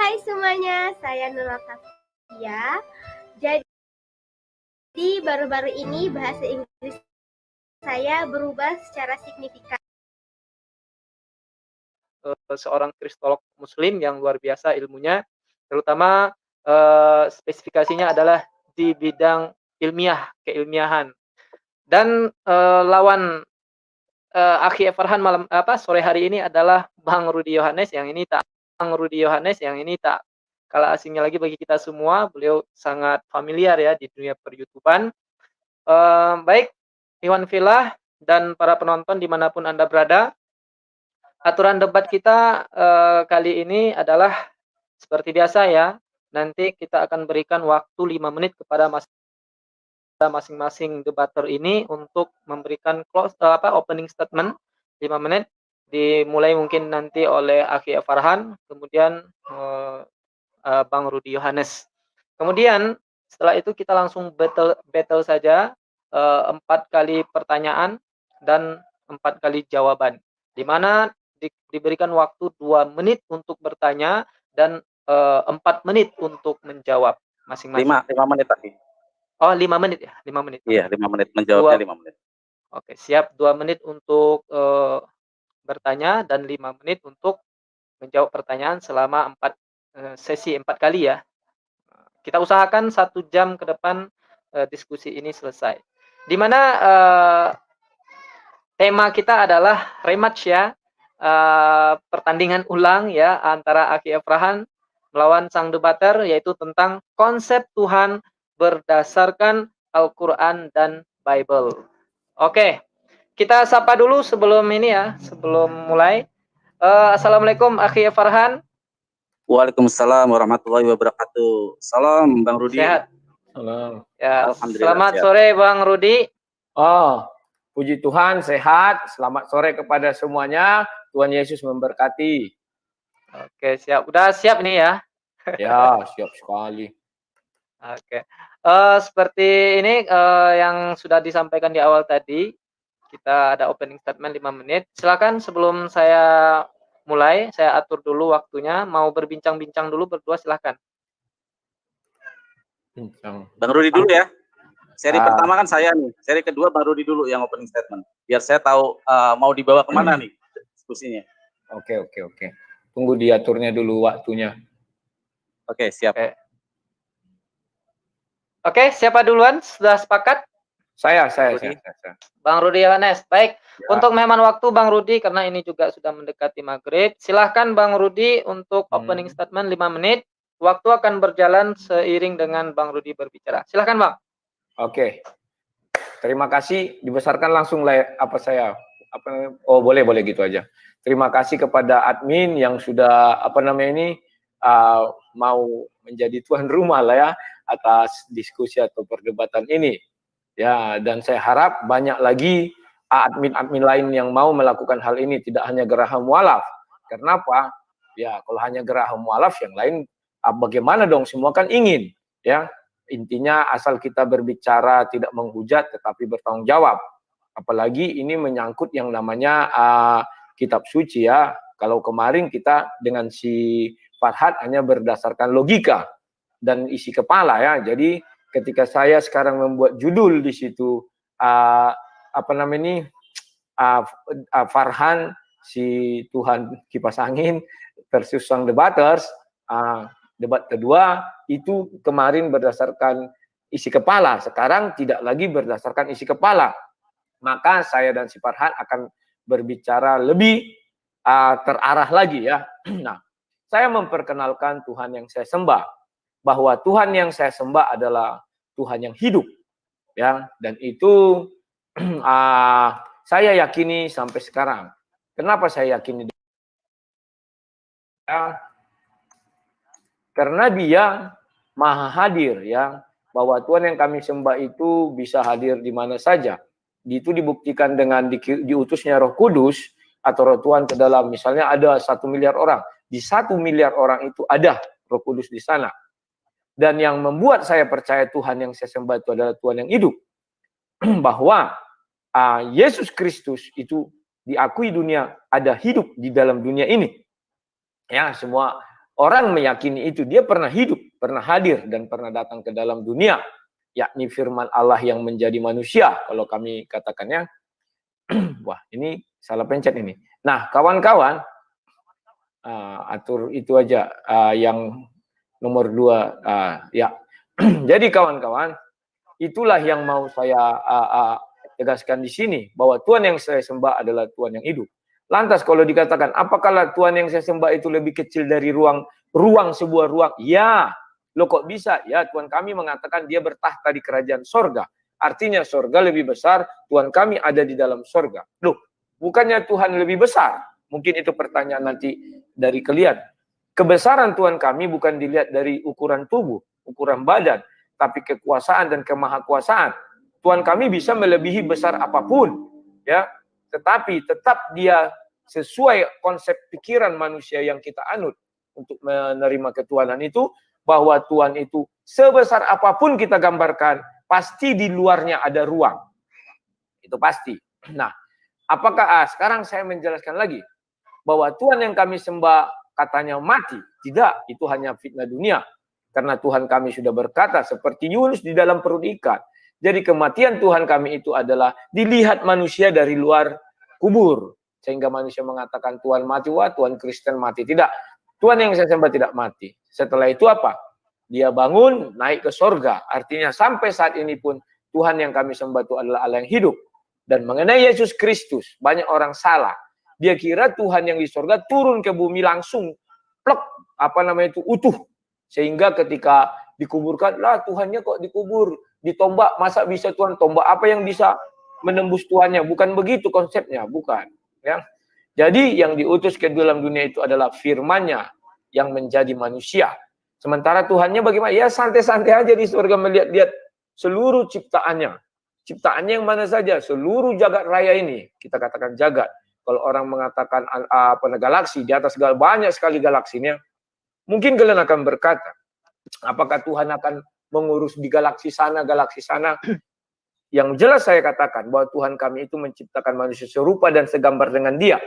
Hai semuanya, saya Nurul Safia. Jadi baru-baru ini bahasa Inggris saya berubah secara signifikan. Seorang kristolog muslim yang luar biasa ilmunya, terutama spesifikasinya adalah di bidang ilmiah, keilmiahan. Dan lawan Akhi Farhan sore hari ini adalah Bang Rudi Yohanes, yang ini tak kalah asingnya lagi bagi kita semua. Beliau sangat familiar ya di dunia per-YouTubean. Baik Iwan Filah dan para penonton dimanapun Anda berada, aturan debat kita kali ini adalah seperti biasa ya. Nanti kita akan berikan waktu 5 menit kepada masing-masing debater ini untuk memberikan opening statement 5 menit, dimulai mungkin nanti oleh Akhi Farhan, kemudian Bang Rudi Yohanes. Kemudian setelah itu kita langsung battle saja, 4 kali pertanyaan dan 4 kali jawaban, di mana diberikan waktu 2 menit untuk bertanya dan 4 menit untuk menjawab masing-masing. 5 menit tadi. Oh, 5 menit ya? 5 menit. Iya, 5 menit. Menjawabnya 5 menit. Oke, siap. 2 menit untuk bertanya dan 5 menit untuk menjawab pertanyaan selama 4 sesi 4 kali ya. Kita usahakan 1 jam ke depan diskusi ini selesai. Di mana tema kita adalah rematch ya. Pertandingan ulang ya antara Akhi Farhan melawan sang debater, yaitu tentang konsep Tuhan berdasarkan Al-Quran dan Bible. Oke, kita sapa dulu sebelum mulai. Assalamualaikum Akhi Farhan. Waalaikumsalam warahmatullahi wabarakatuh. Salam Bang Rudi. Sehat? Salam. Ya, selamat sore Bang Rudi. Oh, puji Tuhan sehat. Selamat sore kepada semuanya. Tuhan Yesus memberkati. Oke, siap. Udah siap nih ya? Ya, siap sekali. Oke. Seperti ini yang sudah disampaikan di awal tadi, kita ada opening statement 5 menit. Silakan sebelum saya mulai, saya atur dulu waktunya. Mau berbincang-bincang dulu berdua, silakan. Bang Rudi dulu ya. Seri pertama kan saya nih. Seri kedua Bang Rudi dulu yang opening statement. Biar saya tahu mau dibawa kemana nih diskusinya. Oke. Tunggu diaturnya dulu waktunya. Oke, siap. Oke, siapa duluan? Sudah sepakat? Saya. Bang Rudi Yohanes. Baik, ya. Untuk menghemat waktu Bang Rudi, karena ini juga sudah mendekati maghrib, silahkan Bang Rudi untuk opening statement 5 menit. Waktu akan berjalan seiring dengan Bang Rudi berbicara. Silahkan Bang. Oke. Terima kasih. Dibesarkan langsung boleh gitu aja. Terima kasih kepada admin yang sudah mau menjadi tuan rumah lah ya atas diskusi atau perdebatan ini. Ya, dan saya harap banyak lagi admin-admin lain yang mau melakukan hal ini, tidak hanya Geraham Mualaf. Kenapa? Ya, kalau hanya Geraham Mualaf, yang lain bagaimana dong? Semua kan ingin, ya. Intinya asal kita berbicara tidak menghujat tetapi bertanggung jawab. Apalagi ini menyangkut yang namanya kitab suci ya. Kalau kemarin kita dengan si Farhad hanya berdasarkan logika dan isi kepala ya. Jadi ketika saya sekarang membuat judul di situ Farhan si Tuhan kipas angin versus sang debaters, debat kedua itu kemarin berdasarkan isi kepala, sekarang tidak lagi berdasarkan isi kepala. Maka saya dan si Farhan akan berbicara lebih terarah lagi ya. Nah, saya memperkenalkan Tuhan yang saya sembah, bahwa Tuhan yang saya sembah adalah Tuhan yang hidup, ya, dan itu saya yakini sampai sekarang. Kenapa saya yakini? Ya, karena Dia maha hadir, ya, bahwa Tuhan yang kami sembah itu bisa hadir di mana saja. Itu dibuktikan dengan diutusnya Roh Kudus atau Roh Tuhan ke dalam, misalnya ada 1 miliar orang, di 1 miliar orang itu ada Roh Kudus di sana. Dan yang membuat saya percaya Tuhan yang saya sembah itu adalah Tuhan yang hidup. Bahwa Yesus Kristus itu diakui dunia ada hidup di dalam dunia ini. Ya, semua orang meyakini itu, dia pernah hidup, pernah hadir, dan pernah datang ke dalam dunia, yakni firman Allah yang menjadi manusia, kalau kami katakannya. Wah, ini salah pencet ini. Nah, kawan-kawan, atur itu aja, yang nomor 2, ya. Jadi kawan-kawan, itulah yang mau saya tegaskan di sini, bahwa Tuhan yang saya sembah adalah Tuhan yang hidup. Lantas kalau dikatakan, apakah Tuhan yang saya sembah itu lebih kecil dari ruang sebuah ruang? Ya, loh kok bisa? Ya, Tuhan kami mengatakan dia bertahta di kerajaan sorga. Artinya sorga lebih besar, Tuhan kami ada di dalam sorga. Loh, bukannya Tuhan lebih besar? Mungkin itu pertanyaan nanti dari kalian. Kebesaran Tuhan kami bukan dilihat dari ukuran tubuh, ukuran badan, tapi kekuasaan dan kemahakuasaan. Tuhan kami bisa melebihi besar apapun, ya. Tetapi tetap dia sesuai konsep pikiran manusia yang kita anut untuk menerima ketuhanan itu, bahwa Tuhan itu sebesar apapun kita gambarkan, pasti di luarnya ada ruang. Itu pasti. Nah, apakah sekarang saya menjelaskan lagi bahwa Tuhan yang kami sembah katanya mati? Tidak, itu hanya fitnah dunia. Karena Tuhan kami sudah berkata seperti Yunus di dalam perut ikan. Jadi kematian Tuhan kami itu adalah dilihat manusia dari luar kubur. Sehingga manusia mengatakan Tuhan mati, wah Tuhan Kristen mati. Tidak, Tuhan yang saya sembah tidak mati. Setelah itu apa? Dia bangun, naik ke sorga. Artinya sampai saat ini pun Tuhan yang kami sembah itu adalah Allah yang hidup. Dan mengenai Yesus Kristus, banyak orang salah. Dia kira Tuhan yang di sorga turun ke bumi langsung, plek, utuh. Sehingga ketika dikuburkan, lah Tuhannya kok dikubur, ditombak, masa bisa Tuhan tombak apa yang bisa menembus Tuhannya? Bukan begitu konsepnya, bukan. Ya. Jadi yang diutus ke dalam dunia itu adalah firman-Nya yang menjadi manusia. Sementara Tuhannya bagaimana? Ya santai-santai aja di surga melihat-lihat seluruh ciptaannya. Ciptaannya yang mana saja? Seluruh jagat raya ini. Kita katakan jagat. Kalau orang mengatakan galaksi, di atas banyak sekali galaksinya. Mungkin kalian akan berkata, apakah Tuhan akan mengurus di galaksi sana? Yang jelas saya katakan bahwa Tuhan kami itu menciptakan manusia serupa dan segambar dengan Dia.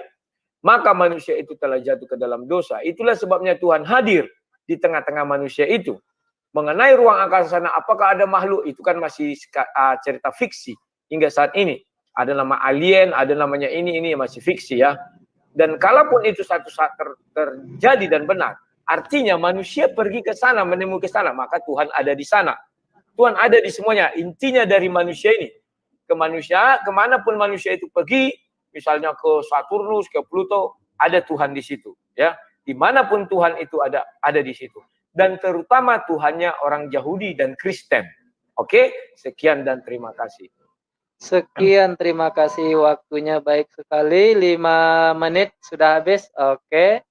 Maka manusia itu telah jatuh ke dalam dosa. Itulah sebabnya Tuhan hadir di tengah-tengah manusia itu. Mengenai ruang angkasa sana, apakah ada makhluk? Itu kan masih cerita fiksi hingga saat ini. Ada nama alien, ada namanya ini masih fiksi ya. Dan kalaupun itu satu saat terjadi dan benar, artinya manusia pergi ke sana, menemukan ke sana, maka Tuhan ada di sana. Tuhan ada di semuanya. Intinya dari manusia ini, ke manusia, kemanapun manusia itu pergi, misalnya ke Saturnus, ke Pluto, ada Tuhan di situ. Ya, dimanapun Tuhan itu ada di situ. Dan terutama Tuhannya orang Yahudi dan Kristen. Oke, sekian dan terima kasih. Sekian, terima kasih, waktunya baik sekali, 5 menit sudah habis. Oke.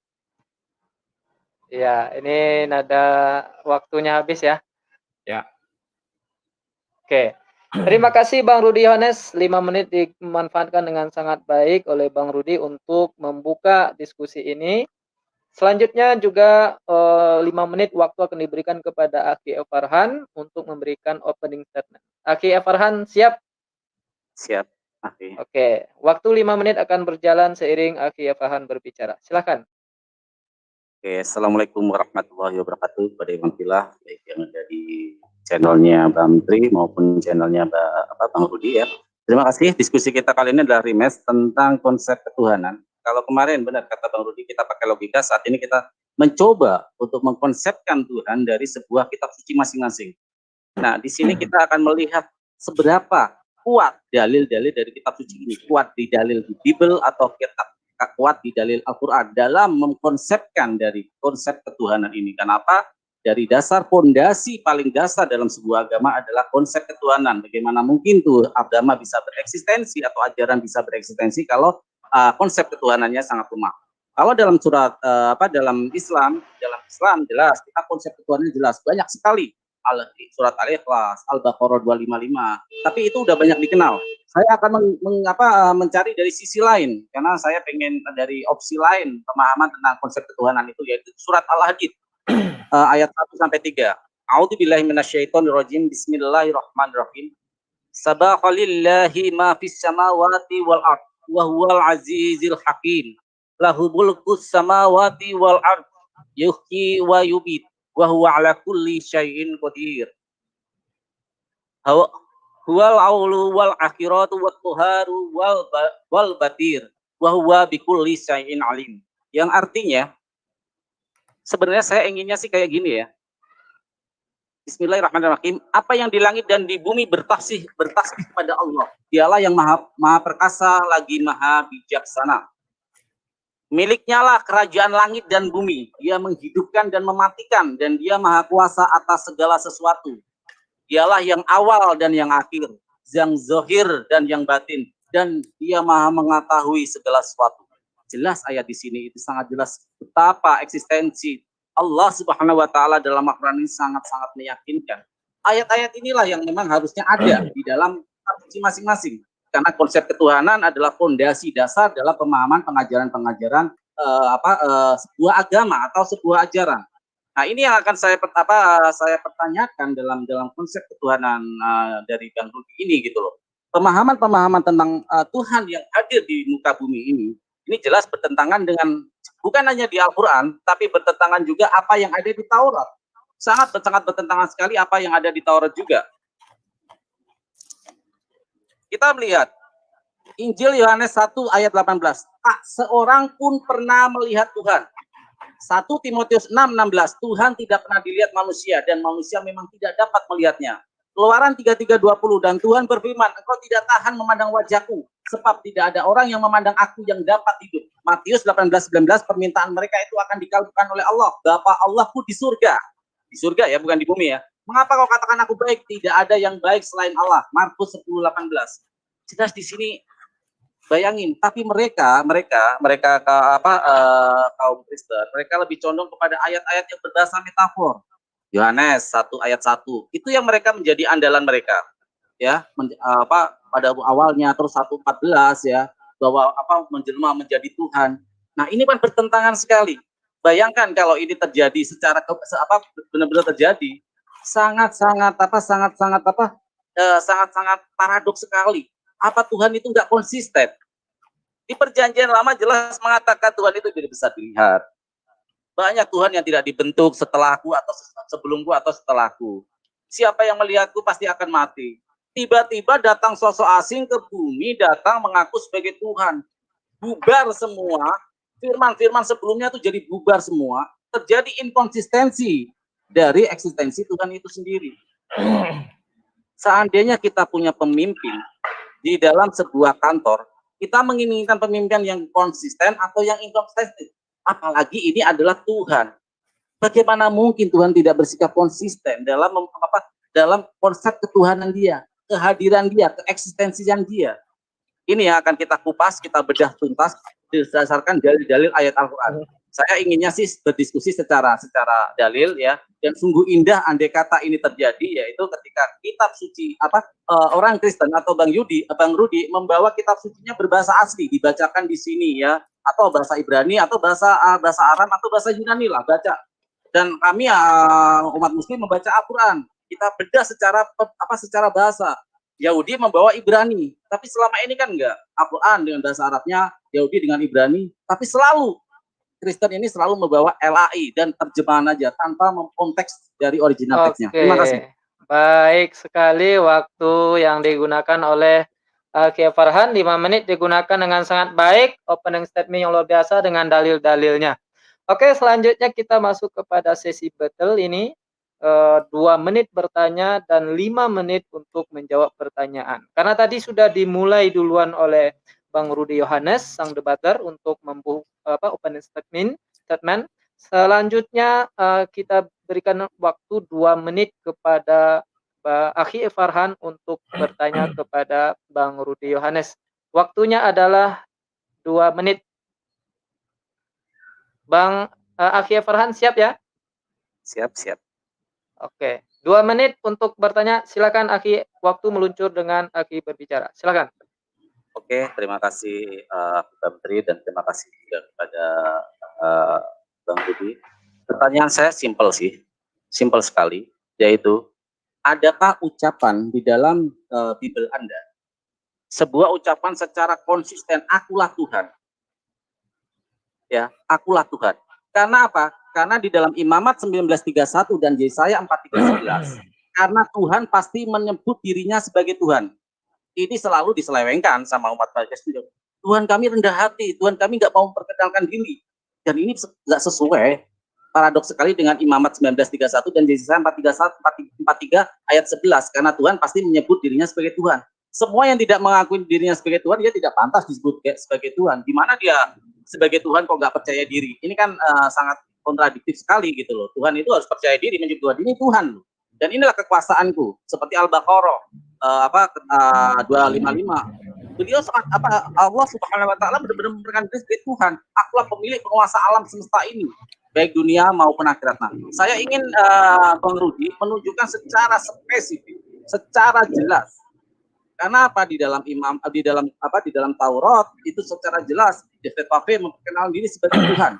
Ya, ini nada waktunya habis ya. Ya. Oke. Terima kasih Bang Rudi Yohanes, 5 menit dimanfaatkan dengan sangat baik oleh Bang Rudi untuk membuka diskusi ini. Selanjutnya juga 5 menit waktu akan diberikan kepada Aki Farhan untuk memberikan opening statement. Aki Farhan siap? Siap, Aki. Oke, waktu 5 menit akan berjalan seiring Aki Farhan berbicara. Silakan. Oke, Assalamualaikum warahmatullahi wabarakatuh kepada Bang Pilah, baik yang ada di channelnya Bang Tri maupun channelnya Bang Rudi ya. Terima kasih. Diskusi kita kali ini adalah remes tentang konsep ketuhanan. Kalau kemarin benar kata Bang Rudi, kita pakai logika, saat ini kita mencoba untuk mengkonsepkan Tuhan dari sebuah kitab suci masing-masing. Nah, di sini kita akan melihat seberapa kuat dalil-dalil dari kitab suci ini, kuat di dalil di Bible atau kuat di dalil Al-Quran dalam mengkonsepkan dari konsep ketuhanan ini. Kenapa? Dari dasar fondasi paling dasar dalam sebuah agama adalah konsep ketuhanan. Bagaimana mungkin tuh agama bisa bereksistensi atau ajaran bisa bereksistensi kalau konsep ketuhanannya sangat lemah. Kalau dalam surat dalam Islam jelas kita konsep ketuhanan jelas banyak sekali. Surat Al-Ikhlas, Al-Baqarah 255. Tapi itu udah banyak dikenal. Saya akan mencari dari sisi lain karena saya pengen dari opsi lain pemahaman tentang konsep ketuhanan itu, yaitu surat Al-Hadid ayat 1 sampai 3. A'udzubillahi minasyaitonirrajim. Bismillahirrahmanirrahim. Sabaqalillahi ma fis samawati wal ard wa huwal azizil hakim. Lahu mulkus samawati wal ard yuhyi wa yumit wa huwa ala kulli syai'in qadir. Huwal aulu wal akhiratu wat tuharu wal batir wa huwa bikulli syai'in alim. Yang artinya sebenarnya saya inginnya sih kayak gini ya. Bismillahirrahmanirrahim. Apa yang di langit dan di bumi bertasbih kepada Allah. Dialah yang maha perkasa lagi maha bijaksana. Miliknya lah kerajaan langit dan bumi. Dia menghidupkan dan mematikan, dan dia maha kuasa atas segala sesuatu. Dialah yang awal dan yang akhir, yang zahir dan yang batin, dan dia maha mengetahui segala sesuatu. Jelas ayat di sini itu sangat jelas betapa eksistensi Allah Subhanahu wa taala dalam Al-Qur'an ini sangat-sangat meyakinkan. Ayat-ayat inilah yang memang harusnya ada di dalam suci masing-masing. Karena konsep ketuhanan adalah fondasi dasar dalam pemahaman pengajaran-pengajaran sebuah agama atau sebuah ajaran. Nah, ini yang akan saya pertanyakan dalam konsep ketuhanan dari Bang Rudi ini gitu loh. Pemahaman-pemahaman tentang Tuhan yang hadir di muka bumi ini jelas bertentangan dengan bukan hanya di Al-Quran, tapi bertentangan juga apa yang ada di Taurat. Sangat bertentangan sekali apa yang ada di Taurat juga. Kita melihat Injil Yohanes 1 ayat 18. Tak seorang pun pernah melihat Tuhan. 1 Timotius 6:16. Tuhan tidak pernah dilihat manusia, dan manusia memang tidak dapat melihatnya. Keluaran 33:20. Dan Tuhan berfirman, engkau tidak tahan memandang wajahku, sebab tidak ada orang yang memandang aku yang dapat hidup. Matius 18:19. Permintaan mereka itu akan dikabulkan oleh Allah. Bapa Allahku di surga. Di surga ya, bukan di bumi ya. Mengapa kau katakan aku baik? Tidak ada yang baik selain Allah. Markus 10:18. Jelas di sini. Bayangin, tapi mereka kaum Kristen, mereka lebih condong kepada ayat-ayat yang berdasar metafor. Yohanes 1 ayat 1. Itu yang mereka menjadi andalan mereka. Ya, pada awalnya terus 1:14 ya, bahwa menjelma menjadi Tuhan. Nah, ini kan bertentangan sekali. Bayangkan kalau ini terjadi secara benar-benar terjadi, sangat-sangat paradoks sekali. Apa Tuhan itu nggak konsisten? Di perjanjian lama jelas mengatakan Tuhan itu tidak bisa dilihat. Banyak Tuhan yang tidak dibentuk setelahku atau sebelumku atau setelahku. Siapa yang melihatku pasti akan mati. Tiba-tiba datang sosok asing ke bumi, datang mengaku sebagai Tuhan. Bubar semua, firman-firman sebelumnya itu jadi bubar semua. Terjadi inkonsistensi dari eksistensi Tuhan itu sendiri. Seandainya kita punya pemimpin di dalam sebuah kantor, kita menginginkan pemimpin yang konsisten atau yang inkonsisten. Apalagi ini adalah Tuhan. Bagaimana mungkin Tuhan tidak bersikap konsisten dalam konsep ketuhanan dia, kehadiran dia, keeksistensian dia. Ini yang akan kita kupas, kita bedah tuntas berdasarkan dalil-dalil ayat Al-Quran. Saya inginnya sih berdiskusi secara dalil ya, dan sungguh indah andai kata ini terjadi, yaitu ketika kitab suci orang Kristen atau Bang Rudi membawa kitab sucinya berbahasa asli, dibacakan di sini ya, atau bahasa Ibrani atau bahasa Aram atau bahasa Yunani lah baca. Dan kami umat Muslim membaca Al-Quran, kita bedah secara bahasa. Yahudi membawa Ibrani, tapi selama ini kan enggak. Al-Quran dengan bahasa Arabnya, Yahudi dengan Ibrani, tapi selalu Kristen ini selalu membawa LAI dan terjemahan aja tanpa mengkonteks dari original teksnya. Terima kasih. Baik sekali waktu yang digunakan oleh Kiai Farhan, 5 menit digunakan dengan sangat baik, opening statement yang luar biasa dengan dalil-dalilnya. Oke, selanjutnya kita masuk kepada sesi battle ini. 2 menit bertanya dan 5 menit untuk menjawab pertanyaan. Karena tadi sudah dimulai duluan oleh Bang Rudi Yohanes, sang debater, untuk membuka opening statement. Selanjutnya kita berikan waktu 2 menit kepada Akhi Farhan untuk bertanya kepada Bang Rudi Yohanes. Waktunya adalah 2 menit. Bang Akhi Farhan siap ya? Siap. Oke, 2 menit untuk bertanya. Silakan Akhi, waktu meluncur dengan Akhi berbicara. Silakan. Oke, terima kasih Bang Tri, dan terima kasih juga kepada Bang Rudi. Pertanyaan saya simpel sekali, yaitu adakah ucapan di dalam Bible Anda, sebuah ucapan secara konsisten, akulah Tuhan. Ya, akulah Tuhan. Karena apa? Karena di dalam Imamat 1931 dan Yesaya 43:11, karena Tuhan pasti menyebut dirinya sebagai Tuhan. Ini selalu diselewengkan sama umat Palestina. Tuhan kami rendah hati, Tuhan kami nggak mau memperkenalkan diri. Dan ini nggak sesuai, paradoks sekali dengan Imamat 1931 dan Yesaya 43 ayat 11. Karena Tuhan pasti menyebut dirinya sebagai Tuhan. Semua yang tidak mengakui dirinya sebagai Tuhan, dia tidak pantas disebut sebagai Tuhan. Di mana dia sebagai Tuhan kok nggak percaya diri? Ini kan sangat kontradiktif sekali gitu loh. Tuhan itu harus percaya diri, menyebut Tuhan ini Tuhan loh. Dan inilah kekuasaanku, seperti Al-Baqarah 255. Beliau sangat Allah Subhanahu wa taala benar-benar memberikan diri sebagai Tuhan. Akulah pemilik penguasa alam semesta ini, baik dunia maupun akhirat. Nah, saya ingin Bang Rudi menunjukkan secara spesifik, secara jelas. Karena apa di dalam Taurat itu secara jelas Yahweh memperkenalkan diri sebagai Tuhan.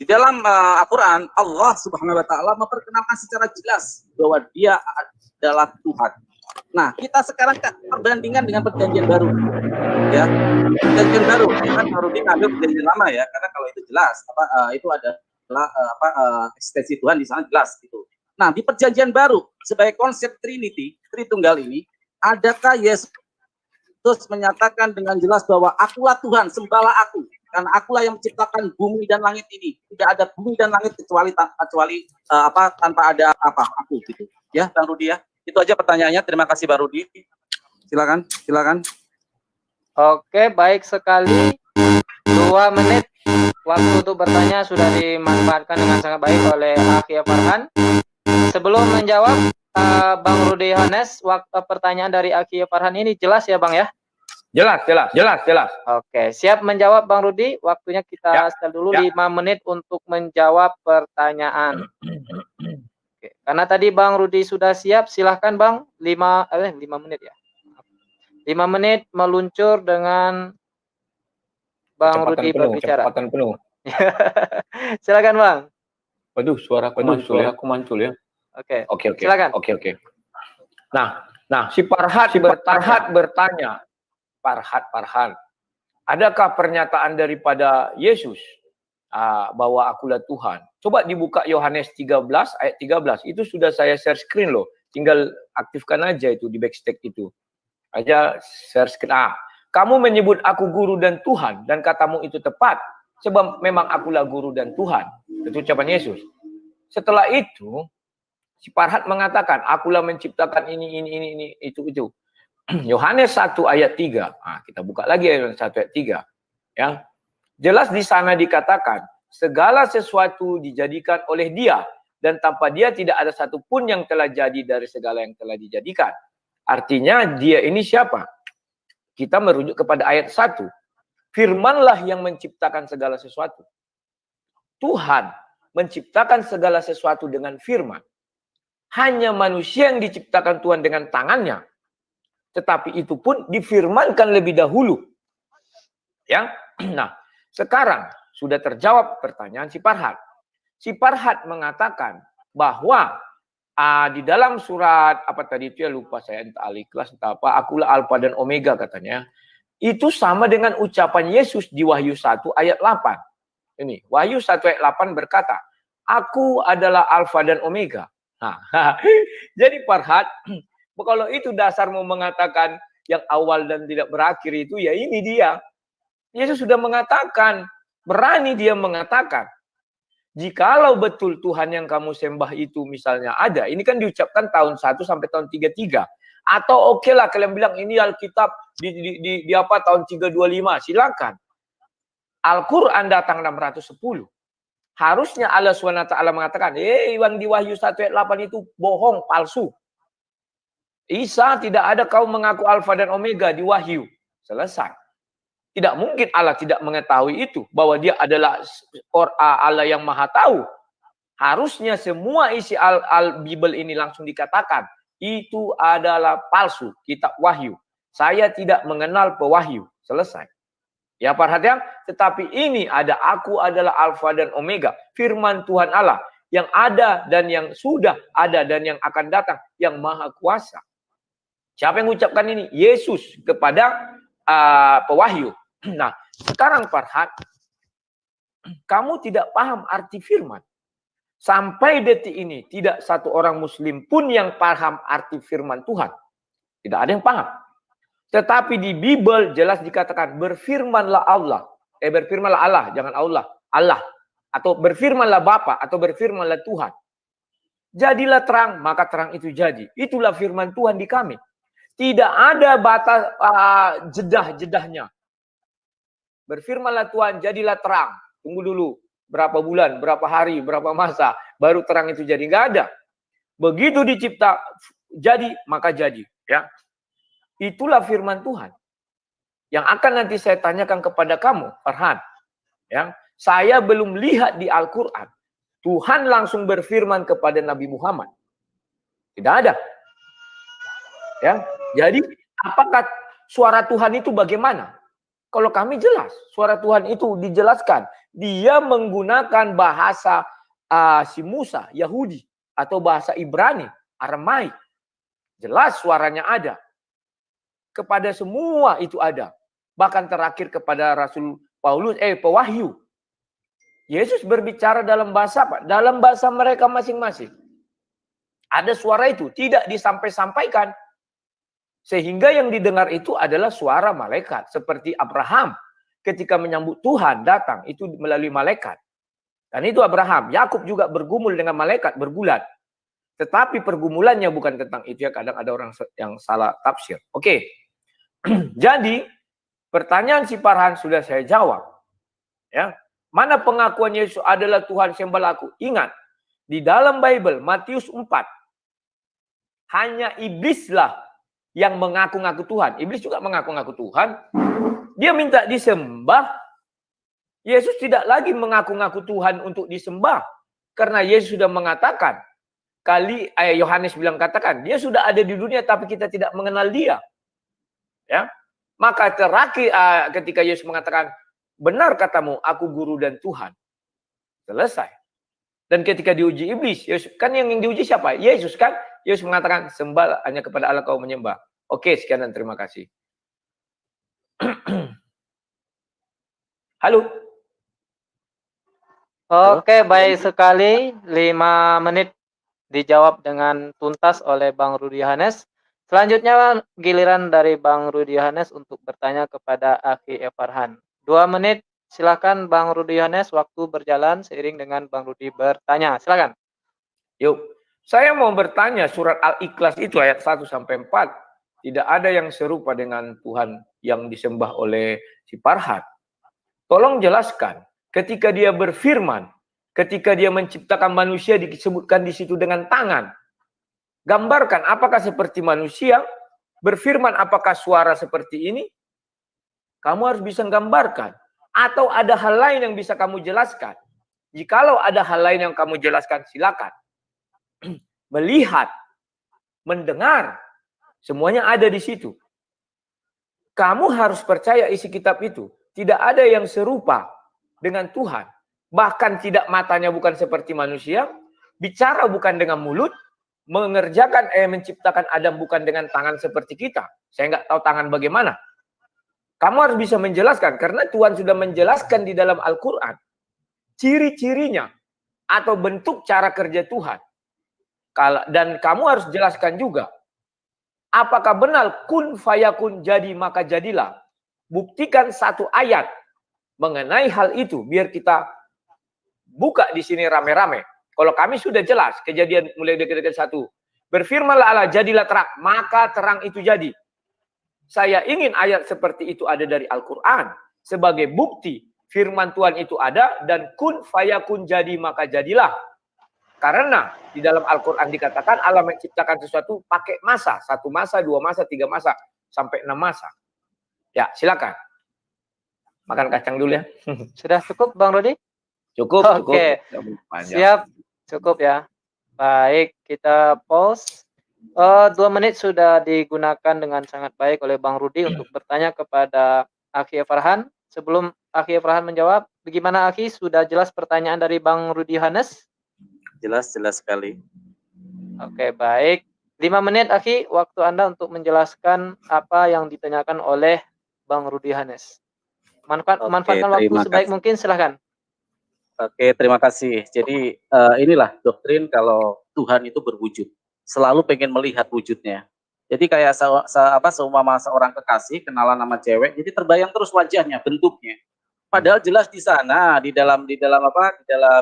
Di dalam Al-Quran, Allah Subhanahu wa taala memperkenalkan secara jelas bahwa Dia adalah Tuhan. Nah, kita sekarang perbandingan dengan perjanjian baru. Ya. Perjanjian baru, kan harus diambil perjanjian lama ya, karena kalau itu jelas itu adalah eksistensi Tuhan di sana jelas gitu. Nah, di perjanjian baru sebagai konsep Trinity, Tritunggal ini, adakah Yesus menyatakan dengan jelas bahwa akulah Tuhan, sembahlah aku, karena akulah yang menciptakan bumi dan langit ini. Tidak ada bumi dan langit kecuali tanpa ada aku gitu. Ya, Bang Rudi ya. Itu aja pertanyaannya. Terima kasih Bang Rudi. Silakan. Oke, baik sekali. 2 menit waktu untuk bertanya sudah dimanfaatkan dengan sangat baik oleh Akhi Farhan. Sebelum menjawab Bang Rudi Yohanes, pertanyaan dari Akhi Farhan ini jelas ya Bang ya? Jelas. Oke, siap menjawab Bang Rudi. Waktunya kita setel dulu 5 menit untuk menjawab pertanyaan. Oke, karena tadi Bang Rudi sudah siap, silahkan Bang. 5 menit ya. 5 menit meluncur dengan Bang Rudi berbicara. Kecepatan penuh. Silakan Bang. Waduh, suaraku mantul ya. Oke. Silakan. Oke. Nah, si Farhat bertanya, Farhan, adakah pernyataan daripada Yesus bahwa akulah Tuhan? Coba dibuka Yohanes 13 ayat 13. Itu sudah saya share screen loh. Tinggal aktifkan aja itu di backstage itu. Aja share screen. Kamu menyebut aku guru dan Tuhan, dan katamu itu tepat, sebab memang akulah guru dan Tuhan. Itu ucapan Yesus. Setelah itu, si Farhat mengatakan, akulah menciptakan ini, itu. Yohanes 1 ayat 3. Kita buka lagi Yohanes 1 ayat 3. Ya. Jelas di sana dikatakan, segala sesuatu dijadikan oleh Dia, dan tanpa Dia tidak ada satupun yang telah jadi dari segala yang telah dijadikan. Artinya Dia ini siapa? Kita merujuk kepada ayat 1. Firmanlah yang menciptakan segala sesuatu. Tuhan menciptakan segala sesuatu dengan firman. Hanya manusia yang diciptakan Tuhan dengan tangannya. Tetapi itu pun difirmankan lebih dahulu. Ya. Nah, sekarang sudah terjawab pertanyaan si Farhat. Si Farhat mengatakan bahwa di dalam surat apa tadi itu ya, lupa saya, entah Al-Ikhlas entah apa, akulah Alfa dan Omega katanya. Itu sama dengan ucapan Yesus di Wahyu 1 ayat 8. Ini, Wahyu 1 ayat 8 berkata, aku adalah Alfa dan Omega. Nah, jadi Farhat, kalau itu dasar mau mengatakan yang awal dan tidak berakhir itu, ya ini dia. Yesus sudah mengatakan, berani dia mengatakan, jikalau betul Tuhan yang kamu sembah itu misalnya ada, ini kan diucapkan tahun 1 sampai tahun 33. Atau oke lah kalian bilang ini Alkitab di apa tahun 325, silakan. Al-Quran datang 610. Harusnya Allah SWT mengatakan, yang di Wahyu 1 ayat 8 itu bohong, palsu. Isa tidak ada kau mengaku Alfa dan Omega di Wahyu. Selesai. Tidak mungkin Allah tidak mengetahui itu. Bahwa dia adalah Allah yang maha tahu. Harusnya semua isi Al-Bible ini langsung dikatakan. Itu adalah palsu. Kitab Wahyu. Saya tidak mengenal pewahyu. Selesai. Ya perhatian. Tetapi ini ada aku adalah Alfa dan Omega. Firman Tuhan Allah. Yang ada dan yang sudah ada dan yang akan datang. Yang maha kuasa. Siapa yang mengucapkan ini? Yesus kepada pewahyu. Nah, sekarang Farhat, kamu tidak paham arti firman. Sampai detik ini tidak satu orang muslim pun yang paham arti firman Tuhan. Tidak ada yang paham. Tetapi di Bible jelas dikatakan berfirmanlah Allah. Berfirmanlah Allah, jangan Allah. Allah. Atau berfirmanlah Bapa atau berfirmanlah Tuhan. Jadilah terang, maka terang itu jadi. Itulah firman Tuhan di kami. Tidak ada batas jedah-jedahnya. Berfirmanlah Tuhan, jadilah terang. Tunggu dulu. Berapa bulan, berapa hari, berapa masa, baru terang itu jadi. Nggak ada. Begitu dicipta, jadi, maka jadi. Ya, itulah firman Tuhan. Yang akan nanti saya tanyakan kepada kamu, Farhan. Ya, saya belum lihat di Al-Quran. Tuhan langsung berfirman kepada Nabi Muhammad. Tidak ada. Ya, jadi apakah suara Tuhan itu bagaimana? Kalau kami jelas, suara Tuhan itu dijelaskan. Dia menggunakan bahasa si Musa, Yahudi, atau bahasa Ibrani, Aramaik. Jelas suaranya ada. Kepada semua itu ada. Bahkan terakhir kepada Rasul Paulus, pewahyu. Yesus berbicara dalam bahasa apa? Dalam bahasa mereka masing-masing. Ada suara itu, tidak disampaikan. Sehingga yang didengar itu adalah suara malaikat. Seperti Abraham ketika menyambut Tuhan datang, itu melalui malaikat. Dan itu Abraham. Yakub juga bergumul dengan malaikat, bergulat. Tetapi pergumulannya bukan tentang itu ya. Kadang ada orang yang salah tafsir. Oke. Jadi, pertanyaan si Farhan sudah saya jawab. Ya. Mana pengakuan Yesus adalah Tuhan sembah aku? Ingat, di dalam Bible, Matius 4, hanya iblislah yang mengaku-ngaku Tuhan. Iblis juga mengaku-ngaku Tuhan. Dia minta disembah. Yesus tidak lagi mengaku-ngaku Tuhan untuk disembah. Karena Yesus sudah mengatakan, Yohanes bilang katakan, dia sudah ada di dunia tapi kita tidak mengenal dia. Ya. Maka terakhir ketika Yesus mengatakan, benar katamu, aku guru dan Tuhan. Selesai. Dan ketika diuji iblis, Yesus, kan yang diuji siapa? Yesus kan? Yesus mengatakan, sembah hanya kepada Allah kau menyembah. Oke, sekian dan terima kasih. Halo. Oke, baik sekali. 5 menit dijawab dengan tuntas oleh Bang Rudi Yohanes. Selanjutnya giliran dari Bang Rudi Yohanes untuk bertanya kepada Akhi Farhan. 2 menit, silakan Bang Rudi Yohanes, waktu berjalan seiring dengan Bang Rudi bertanya. Silakan. Yuk, saya mau bertanya surat Al-Ikhlas itu ayat 1 sampai 4. Tidak ada yang serupa dengan Tuhan yang disembah oleh si Farhan. Tolong jelaskan, ketika dia berfirman, ketika dia menciptakan manusia disebutkan di situ dengan tangan. Gambarkan apakah seperti manusia, berfirman apakah suara seperti ini? Kamu harus bisa gambarkan. Atau ada hal lain yang bisa kamu jelaskan. Jikalau ada hal lain yang kamu jelaskan, silakan. Melihat, mendengar, semuanya ada di situ. Kamu harus percaya isi kitab itu. Tidak ada yang serupa dengan Tuhan. Bahkan tidak matanya bukan seperti manusia, bicara bukan dengan mulut, menciptakan Adam bukan dengan tangan seperti kita. Saya nggak tahu tangan bagaimana. Kamu harus bisa menjelaskan, karena Tuhan sudah menjelaskan di dalam Al-Quran ciri-cirinya atau bentuk cara kerja Tuhan. Dan kamu harus jelaskan juga, apakah benar kun fayakun, jadi maka jadilah. Buktikan satu ayat mengenai hal itu, biar kita buka di sini rame-rame. Kalau kami sudah jelas, kejadian mulai dari ayat 1. Berfirmanlah Allah, jadilah terang, maka terang itu jadi. Saya ingin ayat seperti itu ada dari Al-Quran. Sebagai bukti, firman Tuhan itu ada, dan kun fayakun, jadi maka jadilah. Karena di dalam Al-Quran dikatakan Allah menciptakan sesuatu pakai masa. 1 masa, 2 masa, 3 masa, sampai 6 masa. Ya, silakan. Makan kacang dulu ya. Sudah cukup Bang Rudi? Cukup, Oke. Siap, cukup ya. Baik, kita pause. 2 menit sudah digunakan dengan sangat baik oleh Bang Rudi untuk bertanya kepada Akhi Farhan. Sebelum Akhi Farhan menjawab, bagaimana Akhi? Sudah jelas pertanyaan dari Bang Rudi Yohanes? Jelas sekali. Oke, baik. 5 menit Akhi, waktu Anda untuk menjelaskan apa yang ditanyakan oleh Bang Rudi Yohanes. Manfaatkan waktu sebaik mungkin, silahkan. Oke, terima kasih. Jadi inilah doktrin kalau Tuhan itu berwujud, selalu pengen melihat wujudnya. Jadi kayak seumpama seorang kekasih kenalan nama cewek, jadi terbayang terus wajahnya, bentuknya. Padahal jelas di sana di dalam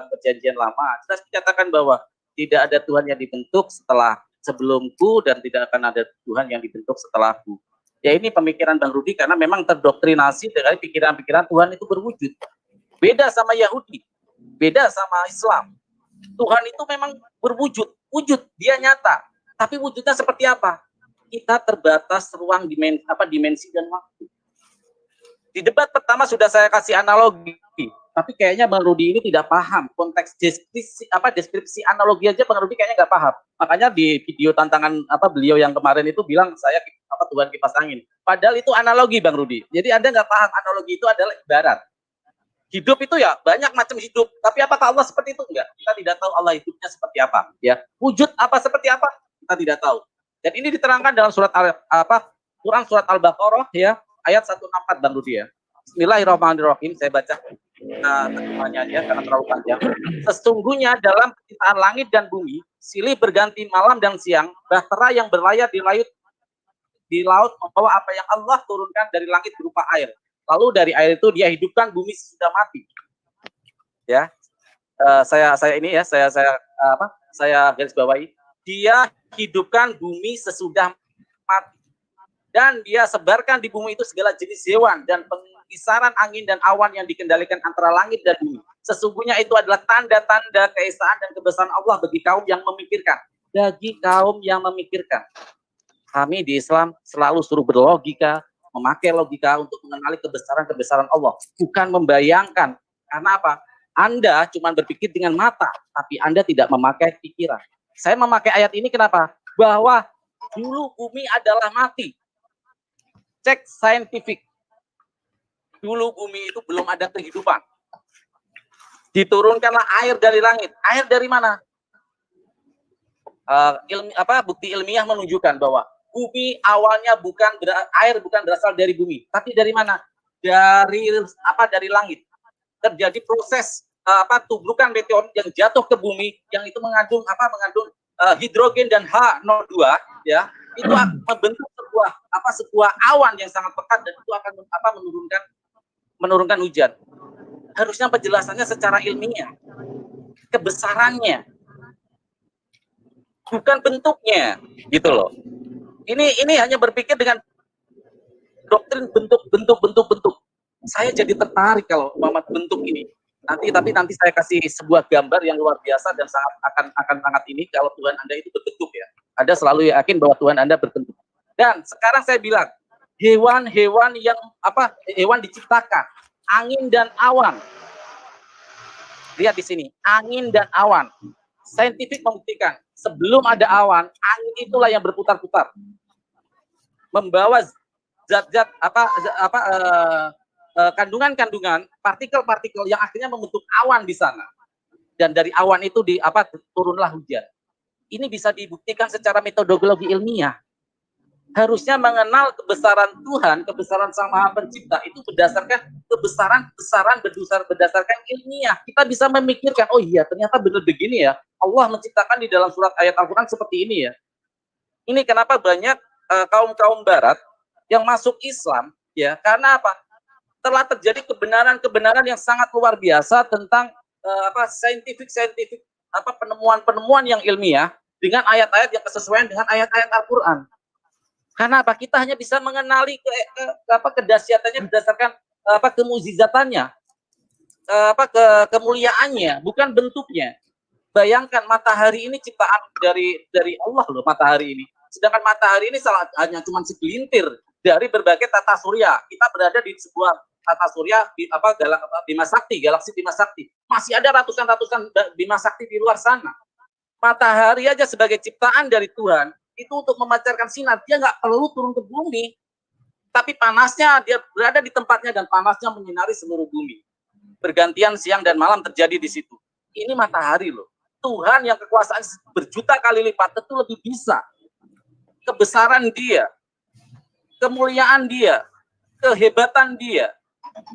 perjanjian lama jelas dikatakan bahwa tidak ada Tuhan yang dibentuk setelah sebelumku dan tidak akan ada Tuhan yang dibentuk setelahku. Ya ini pemikiran Bang Rudi karena memang terdoktrinasi dengan pikiran-pikiran Tuhan itu berwujud. Beda sama Yahudi, beda sama Islam. Tuhan itu memang berwujud, dia nyata. Tapi wujudnya seperti apa? Kita terbatas ruang dimensi dan waktu. Di debat pertama sudah saya kasih analogi, tapi kayaknya Bang Rudi ini tidak paham konteks deskripsi analogi aja Bang Rudi kayaknya nggak paham. Makanya di video tantangan beliau yang kemarin itu bilang saya Tuhan kipas angin. Padahal itu analogi Bang Rudi. Jadi Anda nggak paham analogi itu adalah ibarat. Hidup itu ya banyak macam hidup, tapi apakah Allah seperti itu? Enggak. Kita tidak tahu Allah hidupnya seperti apa, ya. Wujud apa seperti apa? Kita tidak tahu. Dan ini diterangkan dalam surat Quran surat Al-Baqarah ya, ayat 164 Bang Rudi ya. Bismillahirrahmanirrahim, saya baca terjemahannya ya karena terlalu panjang. Sesungguhnya dalam penciptaan langit dan bumi, silih berganti malam dan siang, bahtera yang berlayar di laut membawa apa yang Allah turunkan dari langit berupa air. Lalu dari air itu dia hidupkan bumi sesudah mati. Ya, saya garis bawahi. Dia hidupkan bumi sesudah mati. Dan dia sebarkan di bumi itu segala jenis hewan dan pengkisaran angin dan awan yang dikendalikan antara langit dan bumi. Sesungguhnya itu adalah tanda-tanda keesaan dan kebesaran Allah bagi kaum yang memikirkan. Bagi kaum yang memikirkan. Kami di Islam selalu suruh berlogika, memakai logika untuk mengenali kebesaran Allah, bukan membayangkan. Karena apa? Anda cuma berpikir dengan mata, tapi Anda tidak memakai pikiran. Saya memakai ayat ini kenapa? Bahwa dulu bumi adalah mati. Cek saintifik. Dulu bumi itu belum ada kehidupan. Diturunkanlah air dari langit. Air dari mana? Bukti ilmiah menunjukkan bahwa bumi awalnya air bukan berasal dari bumi, tapi dari mana? Dari langit. Terjadi proses tubrukan meteorit yang jatuh ke bumi yang itu mengandung hidrogen dan H02 ya. Itu membentuk sebuah awan yang sangat pekat dan itu akan menurunkan hujan. Harusnya penjelasannya secara ilmiah. Kebesarannya. Bukan bentuknya, gitu loh. Ini hanya berpikir dengan doktrin bentuk. Saya jadi tertarik kalau Muhammad bentuk ini. Nanti saya kasih sebuah gambar yang luar biasa dan akan sangat ini kalau Tuhan Anda itu berbentuk ya. Anda selalu yakin bahwa Tuhan Anda berbentuk. Dan sekarang saya bilang hewan diciptakan, angin dan awan. Lihat di sini, angin dan awan. Saintifik membuktikan sebelum ada awan, angin itulah yang berputar-putar. Membawa zat-zat kandungan-kandungan, partikel-partikel yang akhirnya membentuk awan di sana. Dan dari awan itu turunlah hujan. Ini bisa dibuktikan secara metodologi ilmiah. Harusnya mengenal kebesaran Tuhan, kebesaran Sang Maha Pencipta itu berdasarkan berdasarkan ilmiah. Kita bisa memikirkan, oh iya ternyata benar begini ya. Allah menciptakan di dalam surat ayat Al-Quran seperti ini ya. Ini kenapa banyak kaum Barat yang masuk Islam ya, karena apa? Telah terjadi kebenaran yang sangat luar biasa tentang saintifik penemuan yang ilmiah dengan ayat-ayat yang kesesuaian dengan ayat-ayat Al-Quran. Karena apa? Kita hanya bisa mengenali kedahsyatannya berdasarkan kemuzizatannya, kemuliaannya, bukan bentuknya. Bayangkan matahari ini ciptaan dari Allah loh, matahari ini. Sedangkan matahari ini hanya cuma segelintir dari berbagai tata surya. Kita berada di sebuah tata surya Bima Sakti, galaksi Bima Sakti. Masih ada ratusan Bima Sakti di luar sana. Matahari aja sebagai ciptaan dari Tuhan itu untuk memancarkan sinar, dia nggak perlu turun ke bumi. Tapi panasnya dia berada di tempatnya dan panasnya menyinari seluruh bumi. Bergantian siang dan malam terjadi di situ. Ini matahari loh. Tuhan yang kekuasaan berjuta kali lipat tentu lebih bisa. Kebesaran dia, kemuliaan dia, kehebatan dia,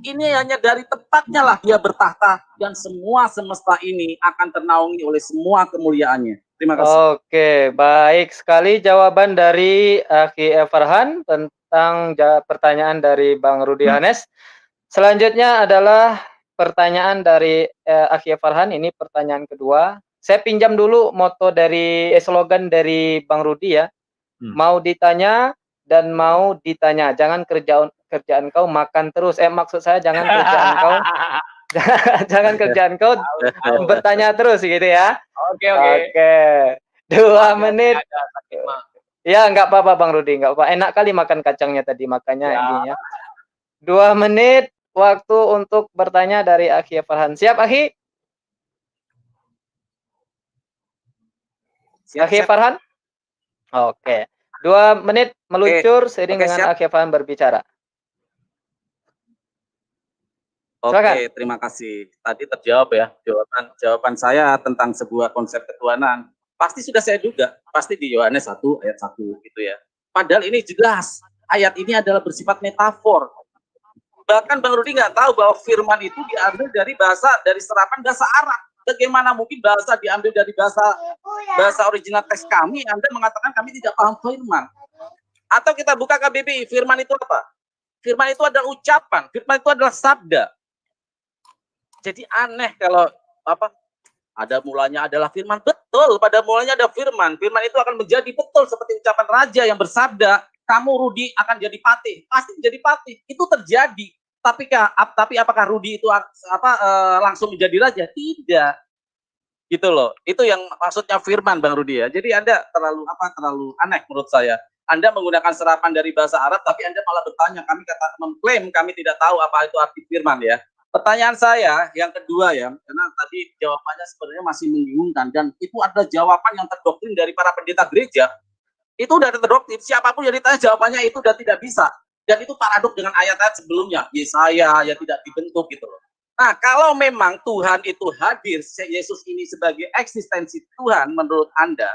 Ini hanya dari tempatnya lah dia bertahta dan semua semesta ini akan ternaungi oleh semua kemuliaannya. Terima kasih. Oke, baik sekali jawaban dari Aki Farhan tentang pertanyaan dari Bang Rudi Hanes. Selanjutnya adalah pertanyaan dari Aki Farhan. Ini pertanyaan kedua. Saya pinjam dulu moto dari slogan dari Bang Rudi ya. Mau ditanya dan mau ditanya. Jangan kerjaan kau makan terus. Maksud saya jangan kerjaan kau jangan kerjaan kau bertanya terus gitu ya. Oke, oke. Oke. 2 menit. Ya, nggak apa-apa Bang Rudi, nggak apa. Enak kali makan kacangnya tadi, makanya Ya. ininya. 2 menit waktu untuk bertanya dari Akhi Farhan. Siap, Akhi? Akhi Farhan? Oke. 2 menit meluncur seiring dengan Akhi Farhan berbicara. Oke, terima kasih. Tadi terjawab ya jawaban saya tentang sebuah konsep ketuhanan. Pasti sudah saya duga, pasti di Yohanes 1 ayat 1 gitu ya. Padahal ini jelas, ayat ini adalah bersifat metafor. Bahkan Bang Rudi nggak tahu bahwa firman itu diambil dari serapan bahasa Arab. Bagaimana mungkin bahasa diambil dari bahasa original teks kami, Anda mengatakan kami tidak paham firman. Atau kita buka KBBI, firman itu apa? Firman itu adalah ucapan, firman itu adalah sabda. Jadi aneh kalau ada mulanya adalah firman. Betul, pada mulanya ada firman. Firman itu akan menjadi betul seperti ucapan raja yang bersabda, kamu Rudi akan jadi patih. Pasti menjadi patih. Itu terjadi. Tapi apakah Rudi itu langsung menjadi raja? Tidak. Gitu loh. Itu yang maksudnya firman Bang Rudi ya. Jadi Anda terlalu aneh menurut saya. Anda menggunakan serapan dari bahasa Arab tapi Anda malah bertanya, mengklaim kami tidak tahu apa itu arti firman ya. Pertanyaan saya yang kedua ya, karena tadi jawabannya sebenarnya masih membingungkan dan itu adalah jawaban yang terdoktrin dari para pendeta gereja. Itu udah terdoktrin, siapapun yang ditanya jawabannya itu udah tidak bisa. Dan itu paradok dengan ayat-ayat sebelumnya, Yesaya ya tidak dibentuk gitu loh. Nah, kalau memang Tuhan itu hadir, Yesus ini sebagai eksistensi Tuhan menurut Anda,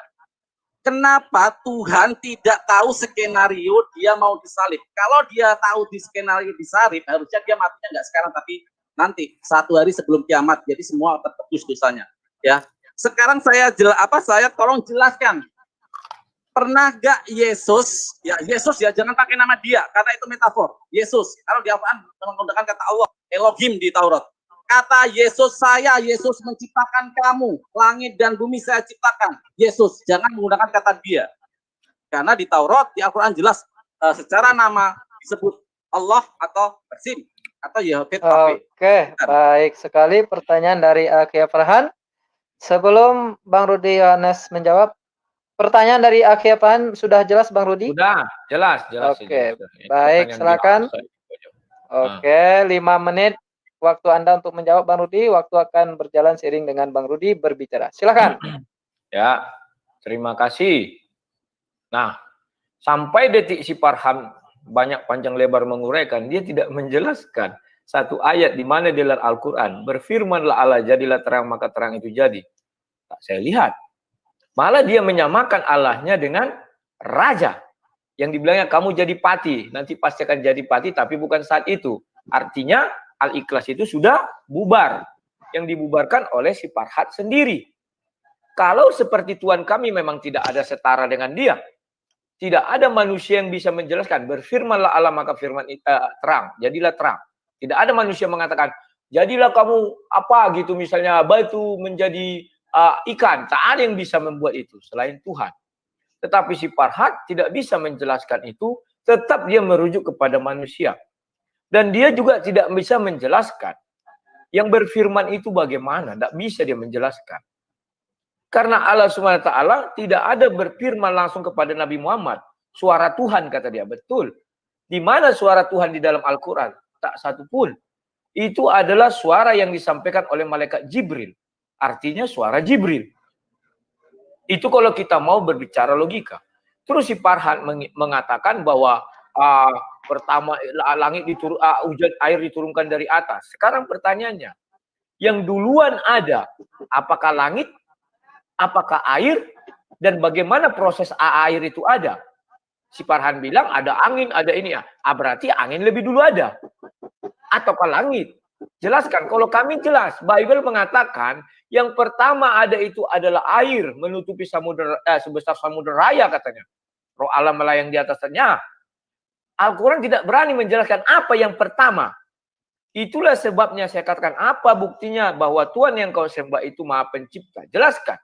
kenapa Tuhan tidak tahu skenario dia mau disalib? Kalau dia tahu di skenario disalib, harusnya dia matinya nggak sekarang tapi nanti 1 hari sebelum kiamat, jadi semua tertebus dosanya ya. Sekarang saya tolong jelaskan, pernah gak Yesus ya jangan pakai nama dia karena itu metafor. Yesus kalau di Al-Quran menggunakan kata Allah Elohim di Taurat, kata Yesus menciptakan kamu, langit dan bumi saya ciptakan. Yesus, jangan menggunakan kata dia karena di Taurat di Al-Quran jelas secara nama disebut Allah atau Bersin atau Yahweh. Oke, baik sekali pertanyaan dari Akhi Farhan. Sebelum Bang Rudi Hanes menjawab, pertanyaan dari Akhi Farhan sudah jelas Bang Rudi? Sudah, jelas. Oke, baik, silakan. Oke, 5 menit waktu Anda untuk menjawab Bang Rudi. Waktu akan berjalan seiring dengan Bang Rudi berbicara. Silakan. Ya, terima kasih. Nah, sampai detik si Farhan banyak panjang lebar menguraikan, dia tidak menjelaskan satu ayat di mana di dalam Al-Quran berfirmanlah Allah jadilah terang maka terang itu jadi. Tak saya lihat. Malah dia menyamakan Allahnya dengan raja. Yang dibilangnya kamu jadi patih, nanti pasti akan jadi patih tapi bukan saat itu. Artinya Al-Ikhlas itu sudah bubar. Yang dibubarkan oleh si Farhan sendiri. Kalau seperti Tuhan kami memang tidak ada setara dengan dia. Tidak ada manusia yang bisa menjelaskan. Berfirmanlah Allah maka firman terang. Jadilah terang. Tidak ada manusia mengatakan, jadilah kamu apa gitu misalnya batu menjadi ikan. Tak ada yang bisa membuat itu selain Tuhan. Tetapi si Farhan tidak bisa menjelaskan itu. Tetap dia merujuk kepada manusia. Dan dia juga tidak bisa menjelaskan. Yang berfirman itu bagaimana. Tidak bisa dia menjelaskan. Karena Allah SWT tidak ada berfirman langsung kepada Nabi Muhammad. Suara Tuhan kata dia. Betul. Di mana suara Tuhan di dalam Al-Quran? Tak satu pun. Itu adalah suara yang disampaikan oleh malaikat Jibril. Artinya suara Jibril. Itu kalau kita mau berbicara logika. Terus si Farhan mengatakan bahwa pertama langit hujan air diturunkan dari atas. Sekarang pertanyaannya. Yang duluan ada. Apakah langit? Apakah air dan bagaimana proses air itu ada? Si Farhan bilang ada angin, ada ini ya. Berarti angin lebih dulu ada. ataukah langit? Jelaskan. Kalau kami jelas, Bible mengatakan yang pertama ada itu adalah air menutupi samudera sebesar samudera raya katanya. Roh Allah melayang di atasnya. Al-Quran tidak berani menjelaskan apa yang pertama. Itulah sebabnya saya katakan apa buktinya bahwa Tuhan yang kau sembah itu Maha Pencipta. Jelaskan.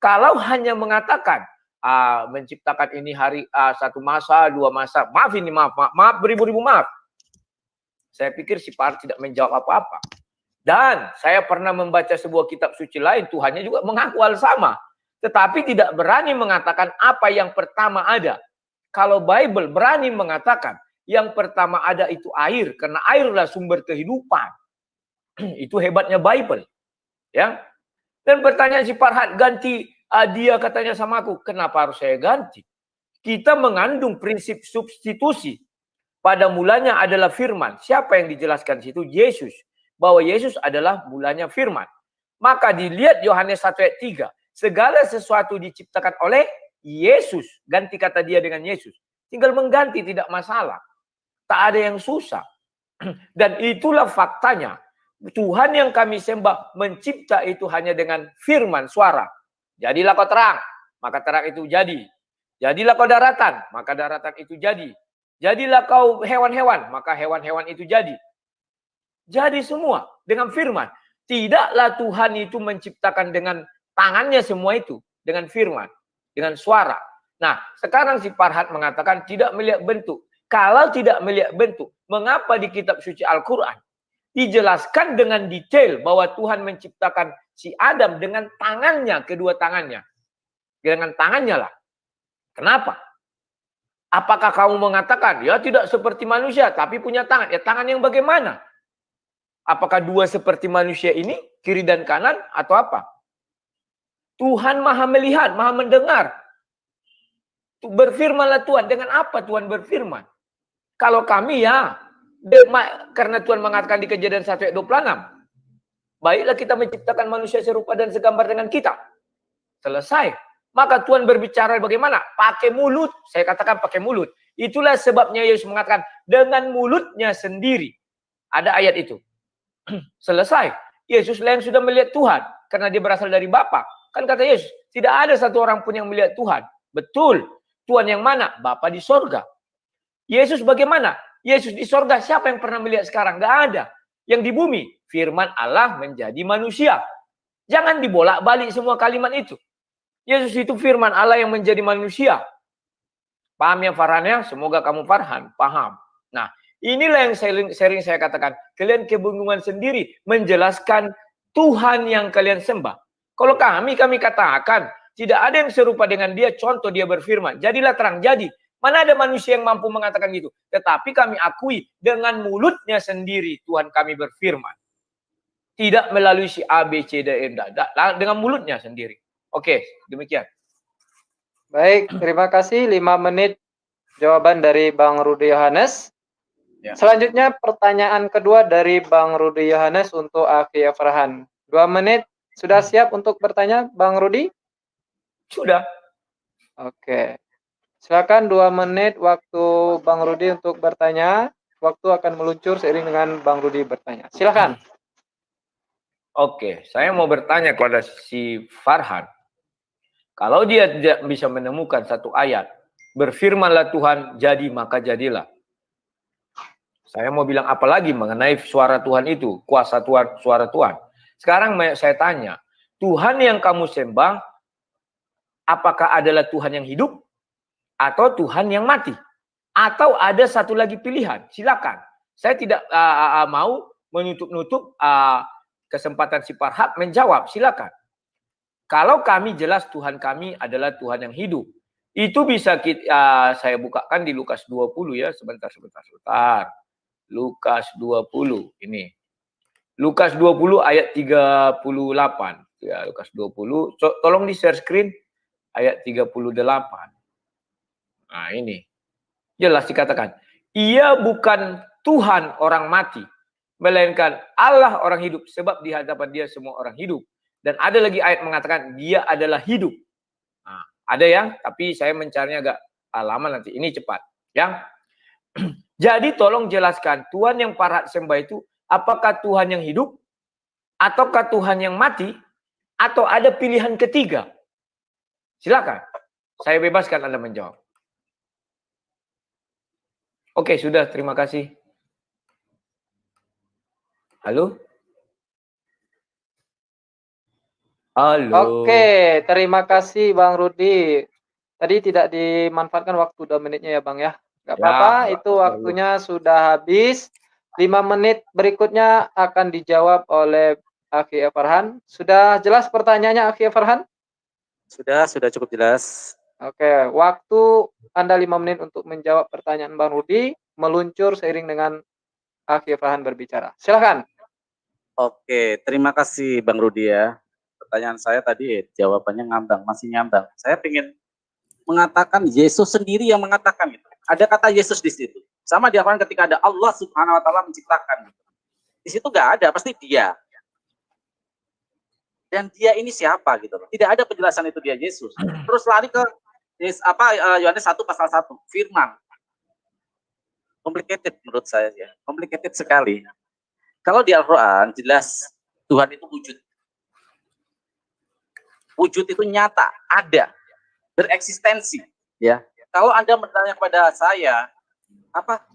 Kalau hanya mengatakan menciptakan ini hari satu masa, dua masa, maaf ini maaf beribu-ribu maaf. Saya pikir si Pak tidak menjawab apa-apa. Dan saya pernah membaca sebuah kitab suci lain, Tuhannya juga mengaku hal sama. Tetapi tidak berani mengatakan apa yang pertama ada. Kalau Bible berani mengatakan yang pertama ada itu air, karena airlah sumber kehidupan. Itu hebatnya Bible. Ya. Dan pertanyaan si Farhad, ganti dia katanya sama aku, kenapa harus saya ganti? Kita mengandung prinsip substitusi. Pada mulanya adalah firman. Siapa yang dijelaskan di situ? Yesus. Bahwa Yesus adalah mulanya firman. Maka dilihat Yohanes 1 ayat 3. Segala sesuatu diciptakan oleh Yesus. Ganti kata dia dengan Yesus. Tinggal mengganti, tidak masalah. Tak ada yang susah. Dan itulah faktanya. Tuhan yang kami sembah mencipta itu hanya dengan firman, suara. Jadilah kau terang, maka terang itu jadi. Jadilah kau daratan, maka daratan itu jadi. Jadilah kau hewan-hewan, maka hewan-hewan itu jadi. Jadi semua dengan firman. Tidaklah Tuhan itu menciptakan dengan tangannya semua itu. Dengan firman, dengan suara. Nah, sekarang si Farhad mengatakan tidak melihat bentuk. Kalau tidak melihat bentuk, mengapa di kitab suci Al-Quran dijelaskan dengan detail bahwa Tuhan menciptakan si Adam dengan tangannya, kedua tangannya. Dengan tangannya lah. Kenapa? Apakah kamu mengatakan, ya tidak seperti manusia, tapi punya tangan. Ya tangan yang bagaimana? Apakah dua seperti manusia ini, kiri dan kanan, atau apa? Tuhan maha melihat, maha mendengar. Berfirmanlah Tuhan. Dengan apa Tuhan berfirman? Kalau kami ya, karena Tuhan mengatakan di Kejadian 1 ayat 26. Baiklah kita menciptakan manusia serupa dan segambar dengan kita. Selesai. Maka Tuhan berbicara bagaimana? Pakai mulut. Saya katakan pakai mulut. Itulah sebabnya Yesus mengatakan dengan mulutnya sendiri. Ada ayat itu. Selesai. Yesus yang sudah melihat Tuhan. Karena dia berasal dari Bapa. Kan kata Yesus, tidak ada satu orang pun yang melihat Tuhan. Betul. Tuhan yang mana? Bapa di sorga. Yesus bagaimana? Yesus di sorga. Siapa yang pernah melihat sekarang? Gak ada. Yang di bumi. Firman Allah menjadi manusia. Jangan dibolak-balik semua kalimat itu. Yesus itu firman Allah yang menjadi manusia. Paham ya Farhannya? Semoga kamu Farhan. Paham. Nah, inilah yang sering saya katakan. Kalian kebingungan sendiri menjelaskan Tuhan yang kalian sembah. Kalau kami katakan tidak ada yang serupa dengan dia. Contoh dia berfirman. Jadilah terang. Jadi. Mana ada manusia yang mampu mengatakan gitu. Tetapi kami akui dengan mulutnya sendiri Tuhan kami berfirman. Tidak melalui si A, B, C, D, E, dengan mulutnya sendiri. Oke, demikian. Baik, terima kasih. 5 menit jawaban dari Bang Rudi Yohanes. Ya. Selanjutnya pertanyaan kedua dari Bang Rudi Yohanes untuk Akhi Farhan. 2 menit. Sudah siap untuk bertanya, Bang Rudi? Sudah. Oke. Silakan 2 menit waktu Bang Rudi untuk bertanya. Waktu akan meluncur seiring dengan Bang Rudi bertanya. Silakan. Oke, saya mau bertanya kepada si Farhan. Kalau dia tidak bisa menemukan satu ayat, berfirmanlah Tuhan, jadi maka jadilah. Saya mau bilang apa lagi mengenai suara Tuhan itu, kuasa Tuhan, suara Tuhan. Sekarang saya tanya, Tuhan yang kamu sembah, apakah adalah Tuhan yang hidup atau Tuhan yang mati? Atau ada satu lagi pilihan? Silakan. Saya tidak mau menutup-nutup kesempatan si Farhad menjawab. Silakan. Kalau kami jelas Tuhan kami adalah Tuhan yang hidup. Itu bisa saya bukakan di Lukas 20 ya. Sebentar. Lukas 20 ini. Lukas 20 ayat 38. Ya, Lukas 20. Tolong di share screen ayat 38. Nah, ini. Jelas dikatakan. Ia bukan Tuhan orang mati. Melainkan Allah orang hidup. Sebab di hadapan dia semua orang hidup. Dan ada lagi ayat mengatakan dia adalah hidup. Nah, ada ya, tapi saya mencarinya agak lama nanti. Ini cepat. Ya. Jadi tolong jelaskan, Tuhan yang para sembah itu apakah Tuhan yang hidup, ataukah Tuhan yang mati, atau ada pilihan ketiga? Silakan, saya bebaskan Anda menjawab. Oke, sudah, terima kasih. Halo? Halo. Oke, terima kasih Bang Rudi. Tadi tidak dimanfaatkan waktu 2 menitnya ya Bang ya. Nggak Ya, apa-apa, nggak itu perlu. waktunya sudah habis. 5 menit berikutnya akan dijawab oleh Akhi Farhan. Sudah jelas pertanyaannya Akhi Farhan? Sudah cukup jelas. Oke, waktu Anda 5 menit untuk menjawab pertanyaan Bang Rudi, meluncur seiring dengan Akhi Farhan berbicara. Silakan. Oke, terima kasih Bang Rudi ya. Pertanyaan saya tadi jawabannya masih ngambang. Saya ingin mengatakan Yesus sendiri yang mengatakan itu. Ada kata Yesus di situ. Sama di Al-Quran ketika ada Allah Subhanahu wa taala menciptakan. Di situ nggak ada, pasti dia. Dan dia ini siapa gitu loh. Tidak ada penjelasan itu dia Yesus. Terus lari ke Yohanes 1 pasal 1, firman. Complicated menurut saya ya. Complicated sekali. Kalau di Al-Quran jelas Tuhan itu wujud. Wujud itu nyata, ada, bereksistensi. Ya, kalau Anda bertanya kepada saya,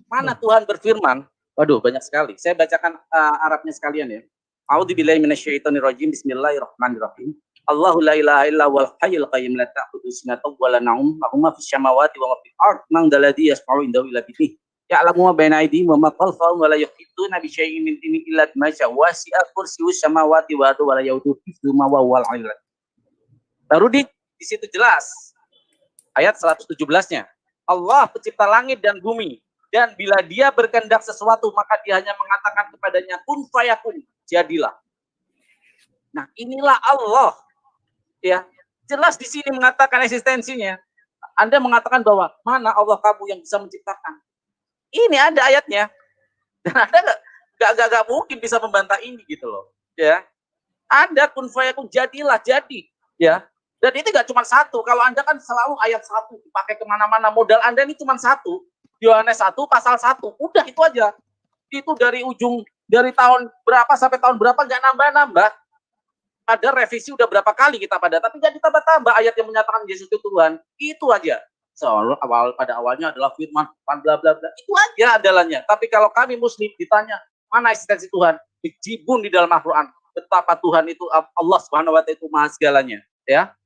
mana Tuhan berfirman? Waduh, banyak sekali. Saya bacakan Arabnya sekalian ya. A'udzubillahi minasyaitonirrajim. Bismillahirrahmanirrahim. Allahu la ilaha illa huwal hayyul qayyum la ta'khudhuhu sinatun wa la nawm, lahu ma fis samawati wa ma fil ardh, man dzal ladzi yashfa'u indahu illa bi'idhnihi. Ya'lamu ma baina aydihim wa ma khalfahum wa la yuhituna bi syai'in min ilmihi illa bima syaa. Wasi'a kursiyyuhus samawati wal ardi wa la ya'uduhu hifdzuhuma wa huwal 'aliyyul 'azim. Baru di situ jelas. Ayat 117-nya. Allah pencipta langit dan bumi, dan bila dia berkehendak sesuatu maka dia hanya mengatakan kepadanya kun fayakun, jadilah. Nah, inilah Allah. Ya, jelas di sini mengatakan eksistensinya. Anda mengatakan bahwa mana Allah kamu yang bisa menciptakan? Ini ada ayatnya. Dan Anda nggak mungkin bisa membantah ini gitu loh. Ya. Ada kun fayakun, jadilah, jadi. Ya. Dan itu nggak cuma satu. Kalau Anda kan selalu ayat 1 dipakai kemana-mana. Modal Anda ini cuma satu. Yohanes 1 pasal 1. Udah itu aja. Itu dari tahun berapa sampai tahun berapa nggak nambah-nambah. Ada revisi udah berapa kali kita tapi nggak ditambah-tambah ayat yang menyatakan Yesus itu Tuhan. Itu aja. Pada awalnya adalah firman, bla bla bla. Itu aja adalannya. Tapi kalau kami Muslim ditanya mana eksistensi Tuhan, dijibun di dalam Al-Quran. Betapa Tuhan itu Allah Subhanahu wa taala itu maha segalanya. Ya.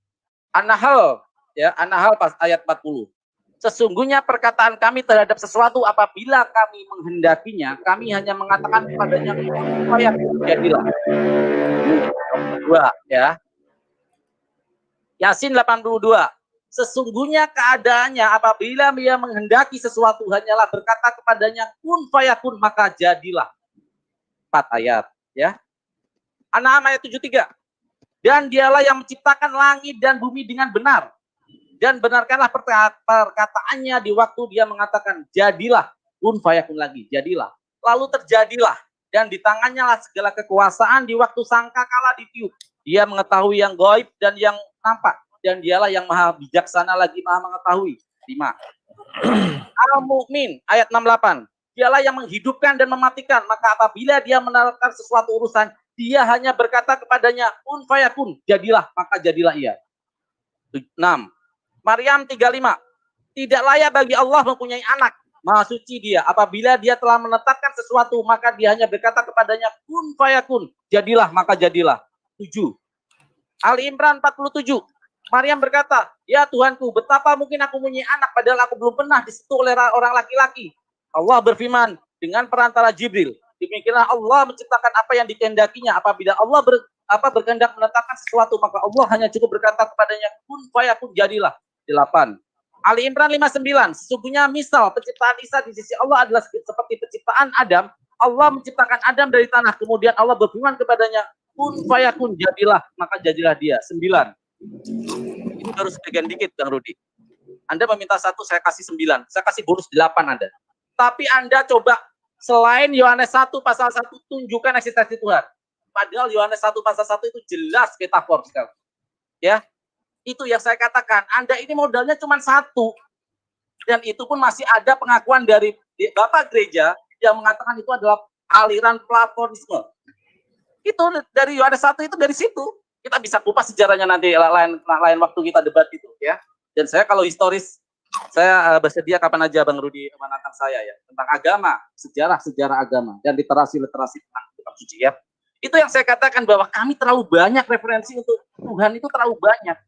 An-Nahl pas ayat 40. Sesungguhnya perkataan kami terhadap sesuatu apabila kami menghendakinya, kami hanya mengatakan kepadanya supaya jadilah. Ya. Yasin 82. Sesungguhnya keadaannya apabila dia menghendaki sesuatu hanyalah berkata kepadanya kun fayakun, maka jadilah. 4 ayat, ya. An-Nahl ayat 73. Dan dialah yang menciptakan langit dan bumi dengan benar. Dan benarkanlah perkataannya di waktu dia mengatakan, jadilah, kun fayakun lagi, jadilah. Lalu terjadilah. Dan di tangannya lah segala kekuasaan di waktu sangkakala ditiup. Dia mengetahui yang gaib dan yang nampak. Dan dialah yang maha bijaksana lagi maha mengetahui. 5. Al-Mu'min, ayat 68. Dialah yang menghidupkan dan mematikan. Maka apabila dia menawarkan sesuatu urusan, dia hanya berkata kepadanya, kun fayakun, jadilah, maka jadilah ia. 6. Maryam 35. Tidak layak bagi Allah mempunyai anak. Maha suci dia. Apabila dia telah menetapkan sesuatu, maka dia hanya berkata kepadanya, kun fayakun, jadilah, maka jadilah. 7. Ali Imran 47. Maryam berkata, ya Tuhanku, betapa mungkin aku mempunyai anak, padahal aku belum pernah disentuh oleh orang laki-laki. Allah berfirman dengan perantara Jibril. Demikianlah Allah menciptakan apa yang dikehendakinya. Apabila Allah berkehendak menetapkan sesuatu, maka Allah hanya cukup berkata kepadanya, kun fayakun, jadilah. 8. Ali Imran 59. Sesungguhnya misal penciptaan Isa di sisi Allah adalah seperti penciptaan Adam. Allah menciptakan Adam dari tanah. Kemudian Allah berfirman kepadanya, kun fayakun, jadilah, maka jadilah dia. 9. Ini baru sebagian dikit, Bang Rudi. Anda meminta 1, saya kasih 9. Saya kasih bonus 8 Anda. Tapi Anda coba selain Yohanes 1 pasal 1 tunjukkan eksistensi Tuhan. Padahal Yohanes 1 pasal 1 itu jelas metafor sekali. Ya. Itu yang saya katakan. Anda ini modalnya cuma 1. Dan itu pun masih ada pengakuan dari Bapak gereja yang mengatakan itu adalah aliran Platonisme. Itu dari Yohanes 1 itu dari situ. Kita bisa kupas sejarahnya nanti lain waktu kita debat itu ya. Dan saya kalau historis saya bersedia kapan aja Bang Rudi menantang saya ya tentang agama, sejarah agama dan literasi tentang kitab suci ya. Itu yang saya katakan bahwa kami terlalu banyak referensi untuk Tuhan itu terlalu banyak.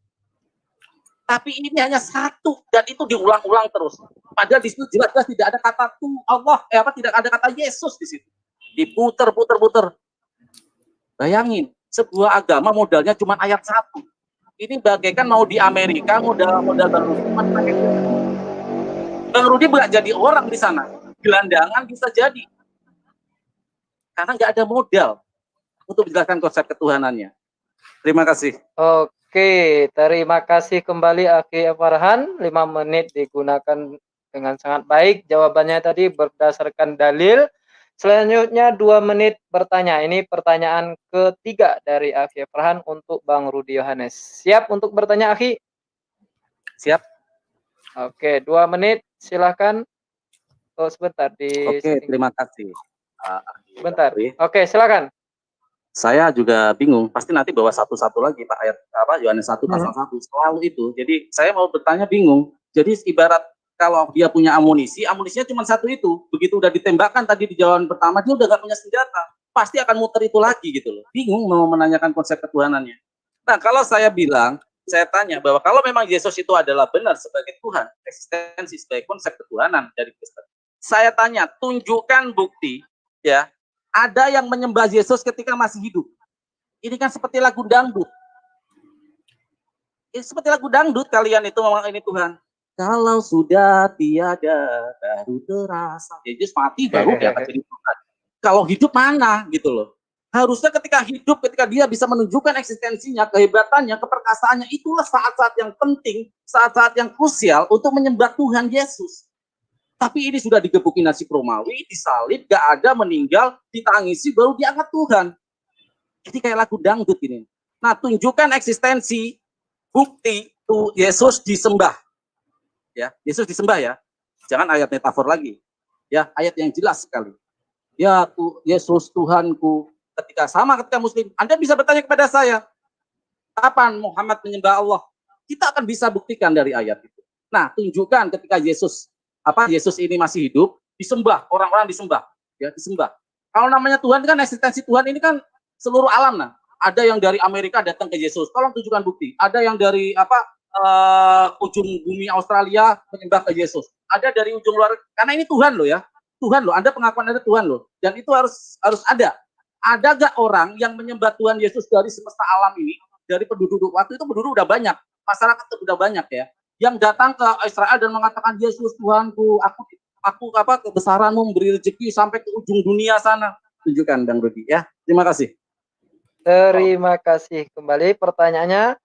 Tapi ini hanya satu dan itu diulang-ulang terus. Padahal di situ jelas-jelas tidak ada kata Allah, tidak ada kata Yesus di situ. Diputer-puter. Bayangin, sebuah agama modalnya cuma ayat 1. Ini bagaikan mau di Amerika modal baru cuma pakai Bang Rudi nggak jadi orang di sana. Gelandangan bisa jadi. Karena nggak ada modal untuk menjelaskan konsep ketuhanannya. Terima kasih. Oke, terima kasih kembali Aki Farhan. 5 menit digunakan dengan sangat baik. Jawabannya tadi berdasarkan dalil. Selanjutnya 2 menit bertanya. Ini pertanyaan ketiga dari Aki Farhan untuk Bang Rudi Yohanes. Siap untuk bertanya, Aki? Siap. Oke, 2 menit. Silahkan. Oh, sebentar. Oke, terima kasih. Sebentar. Oke, silakan. Saya juga bingung, pasti nanti bawa satu-satu lagi Pak ayat Yohanes 1 pasal 1 selalu itu. Jadi saya mau bertanya bingung. Jadi ibarat kalau dia punya amunisinya cuma satu itu. Begitu udah ditembakkan tadi di jawaban pertama dia udah gak punya senjata. Pasti akan muter itu lagi gitu loh. Bingung mau menanyakan konsep ketuhanannya. Nah, kalau saya tanya bahwa kalau memang Yesus itu adalah benar sebagai Tuhan, eksistensi sebagai konsep ketuhanan dari Kristen. Saya tanya, tunjukkan bukti ya. Ada yang menyembah Yesus ketika masih hidup. Ini kan seperti lagu dangdut. Seperti lagu dangdut kalian itu memang ini Tuhan. Kalau sudah tiada baru terasa. Yesus mati baru dia akan jadi Tuhan. Kalau hidup mana gitu loh. Harusnya ketika hidup, ketika dia bisa menunjukkan eksistensinya, kehebatannya, keperkasaannya, itulah saat-saat yang penting, saat-saat yang krusial untuk menyembah Tuhan Yesus. Tapi ini sudah digebuki nasib Romawi, disalib, gak ada, meninggal, ditangisi, baru diangkat Tuhan. Jadi kayak lagu dangdut ini. Nah, tunjukkan eksistensi, bukti, tuh Yesus disembah. Ya, Yesus disembah ya. Jangan ayat metafor lagi. Ya, ayat yang jelas sekali. Ya, Yesus Tuhanku. Ketika Muslim, Anda bisa bertanya kepada saya, kapan Muhammad menyembah Allah? Kita akan bisa buktikan dari ayat itu. Nah, tunjukkan ketika Yesus ini masih hidup, disembah, orang-orang disembah, ya disembah. Kalau namanya Tuhan kan eksistensi Tuhan ini kan seluruh alam nah. Ada yang dari Amerika datang ke Yesus, tolong tunjukkan bukti. Ada yang dari ujung bumi Australia menyembah ke Yesus. Ada dari ujung luar, karena ini Tuhan loh ya, Tuhan loh. Ada pengakuan ada Tuhan loh, dan itu harus ada. Ada gak orang yang menyembah Tuhan Yesus dari semesta alam ini, dari penduduk waktu itu penduduk udah banyak, masyarakat udah banyak ya. Yang datang ke Israel dan mengatakan Yesus Tuhanku, aku kebesaranmu memberi rezeki sampai ke ujung dunia sana. Tunjukkan Bang Rudi ya. Terima kasih. Terima kasih kembali pertanyaannya.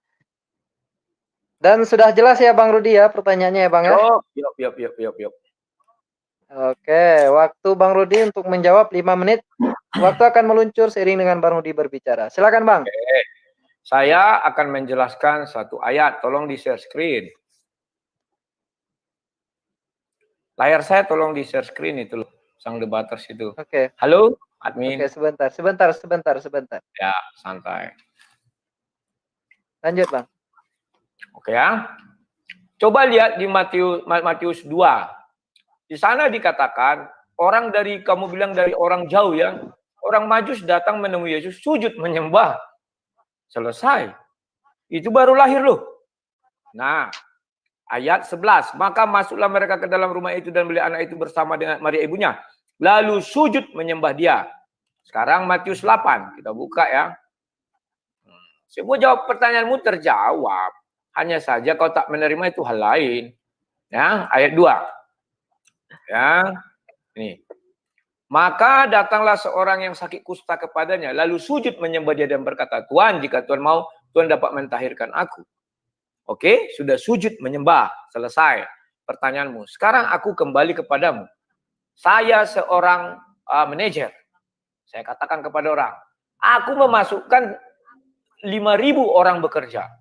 Dan sudah jelas ya Bang Rudi ya pertanyaannya ya Bang ya. Yop. Oke, waktu Bang Rudi untuk menjawab 5 menit. Waktu akan meluncur seiring dengan Bang Rudi berbicara. Silakan Bang. Oke. Saya akan menjelaskan satu ayat. Tolong di share screen. Layar saya tolong di share screen itu loh, sang debaters itu. Oke. Halo, admin. Oke, sebentar. Ya, santai. Lanjut, Bang. Oke ya. Coba lihat di Matius 2. Di sana dikatakan, kamu bilang dari orang jauh ya, orang Majus datang menemui Yesus, sujud menyembah. Selesai. Itu baru lahir loh. Nah, ayat 11, maka masuklah mereka ke dalam rumah itu dan melihat anak itu bersama dengan Maria ibunya. Lalu sujud menyembah dia. Sekarang Matius 8, kita buka ya. Semua jawab pertanyaanmu terjawab. Hanya saja kau tak menerima itu hal lain. Ya, ayat 2. Ya, ini. Maka datanglah seorang yang sakit kusta kepadanya, lalu sujud menyembah dia dan berkata, Tuhan, jika Tuhan mau, Tuhan dapat mentahirkan aku. Oke, sudah sujud menyembah, selesai pertanyaanmu. Sekarang aku kembali kepadamu. Saya seorang manajer. Saya katakan kepada orang, aku memasukkan 5.000 orang bekerja.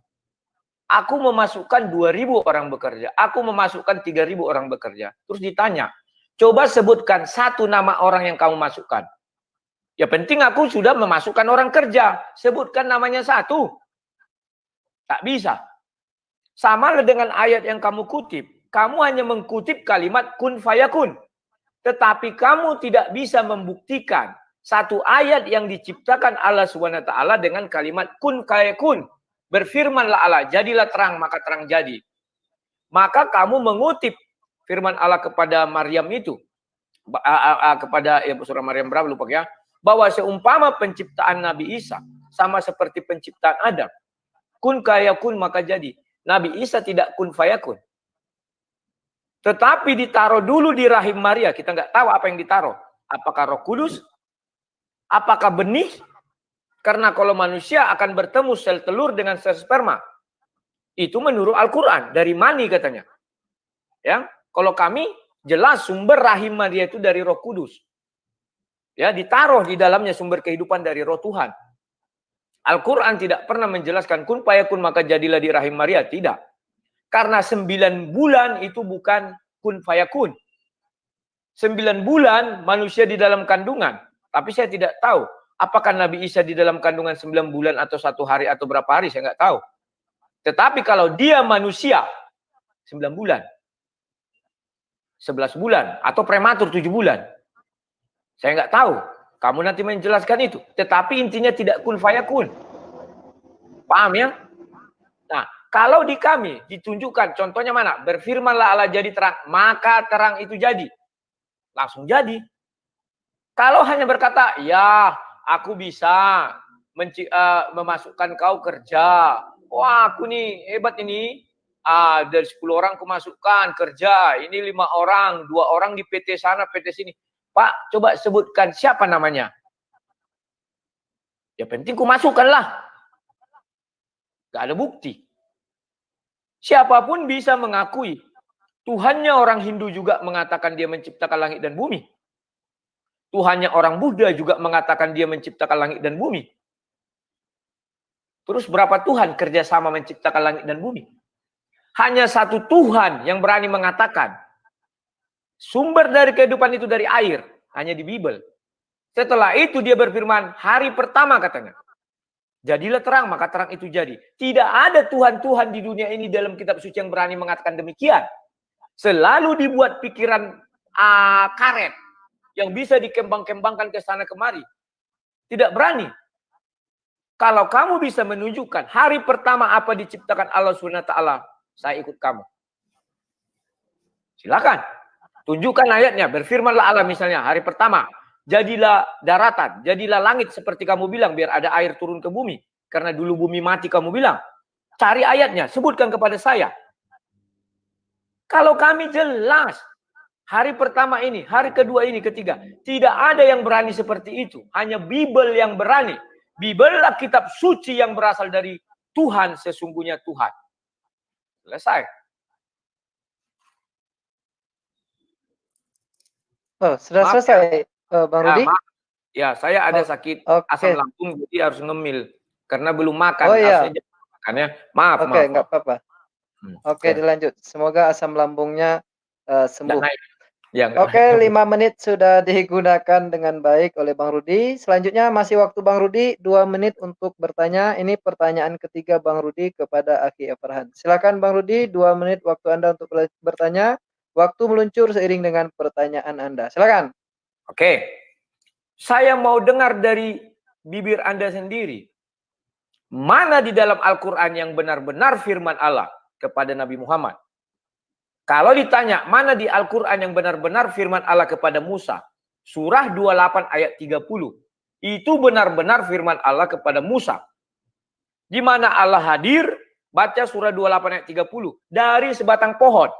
Aku memasukkan 2.000 orang bekerja. Aku memasukkan 3.000 orang bekerja. Terus ditanya, Coba sebutkan satu nama orang yang kamu masukkan. Ya penting aku sudah memasukkan orang kerja. Sebutkan namanya satu. Tak bisa. Sama dengan ayat yang kamu kutip. Kamu hanya mengkutip kalimat kun fayakun. Tetapi kamu tidak bisa membuktikan satu ayat yang diciptakan Allah SWT dengan kalimat kun fayakun. Berfirmanlah Allah, jadilah terang, maka terang jadi. Maka kamu mengutip firman Allah kepada Maryam itu. Kepada surah Maryam berapa lupa ya. Bahwa seumpama penciptaan Nabi Isa sama seperti penciptaan Adam. Kun fayakun maka jadi. Nabi Isa tidak kun fayakun. Tetapi ditaruh dulu di rahim Maria. Kita nggak tahu apa yang ditaruh. Apakah Roh Kudus? Apakah benih? Karena kalau manusia akan bertemu sel telur dengan sel sperma. Itu menurut Al-Quran. Dari mani katanya. Ya, kalau kami jelas sumber rahim Maria itu dari Roh Kudus. Ya, ditaruh di dalamnya sumber kehidupan dari Roh Tuhan. Al-Quran tidak pernah menjelaskan kun fayakun maka jadilah di rahim Maria. Tidak. Karena 9 bulan itu bukan kun fayakun. 9 bulan manusia di dalam kandungan. Tapi saya tidak tahu. Apakah Nabi Isa di dalam kandungan 9 bulan atau 1 hari atau berapa hari. Saya nggak tahu. Tetapi kalau dia manusia 9 bulan. 11 bulan. Atau prematur 7 bulan. Saya nggak tahu. Kamu nanti menjelaskan itu. Tetapi intinya tidak kun fayakun. Paham ya? Nah, kalau di kami ditunjukkan contohnya mana? Berfirmanlah Allah jadi terang, maka terang itu jadi. Langsung jadi. Kalau hanya berkata, ya aku bisa memasukkan kau kerja. Wah aku nih hebat ini. Dari 10 orang aku masukkan kerja. Ini 5 orang, 2 orang di PT sana, PT sini. Pak, coba sebutkan siapa namanya. Ya penting ku masukkanlah. Gak ada bukti. Siapapun bisa mengakui. Tuhannya orang Hindu juga mengatakan dia menciptakan langit dan bumi. Tuhannya orang Buddha juga mengatakan dia menciptakan langit dan bumi. Terus berapa Tuhan kerjasama menciptakan langit dan bumi? Hanya satu Tuhan yang berani mengatakan. Sumber dari kehidupan itu dari air. Hanya di Bible. Setelah itu dia berfirman, hari pertama katanya. Jadilah terang, maka terang itu jadi. Tidak ada Tuhan-Tuhan di dunia ini dalam kitab suci yang berani mengatakan demikian. Selalu dibuat pikiran karet. Yang bisa dikembang-kembangkan ke sana kemari. Tidak berani. Kalau kamu bisa menunjukkan hari pertama apa diciptakan Allah SWT, saya ikut kamu. Silakan. Tunjukkan ayatnya. Berfirmanlah Allah misalnya hari pertama. Jadilah daratan, jadilah langit seperti kamu bilang, biar ada air turun ke bumi. Karena dulu bumi mati kamu bilang. Cari ayatnya, sebutkan kepada saya. Kalau kami jelas, hari pertama ini, hari kedua ini, ketiga. Tidak ada yang berani seperti itu. Hanya Bible yang berani. Bible adalah kitab suci yang berasal dari Tuhan, sesungguhnya Tuhan. Selesai. Oh, sudah selesai, Bang Rudi? Ya, saya ada sakit asam lambung, jadi harus ngemil. Karena belum makan. Oh iya. Makannya. Maaf. Oke, nggak apa-apa. Oke, dilanjut. Semoga asam lambungnya sembuh. Ya, Oke, 5 menit sudah digunakan dengan baik oleh Bang Rudi. Selanjutnya masih waktu Bang Rudi 2 menit untuk bertanya. Ini pertanyaan ketiga Bang Rudi kepada Aki Farhan. Silakan Bang Rudi, 2 menit waktu Anda untuk bertanya. Waktu meluncur seiring dengan pertanyaan Anda. Silakan. Oke. Saya mau dengar dari bibir Anda sendiri. Mana di dalam Al-Quran yang benar-benar firman Allah kepada Nabi Muhammad? Kalau ditanya, mana di Al-Quran yang benar-benar firman Allah kepada Musa? Surah 28 ayat 30. Itu benar-benar firman Allah kepada Musa. Di mana Allah hadir, baca surah 28 ayat 30. Dari sebatang pohon.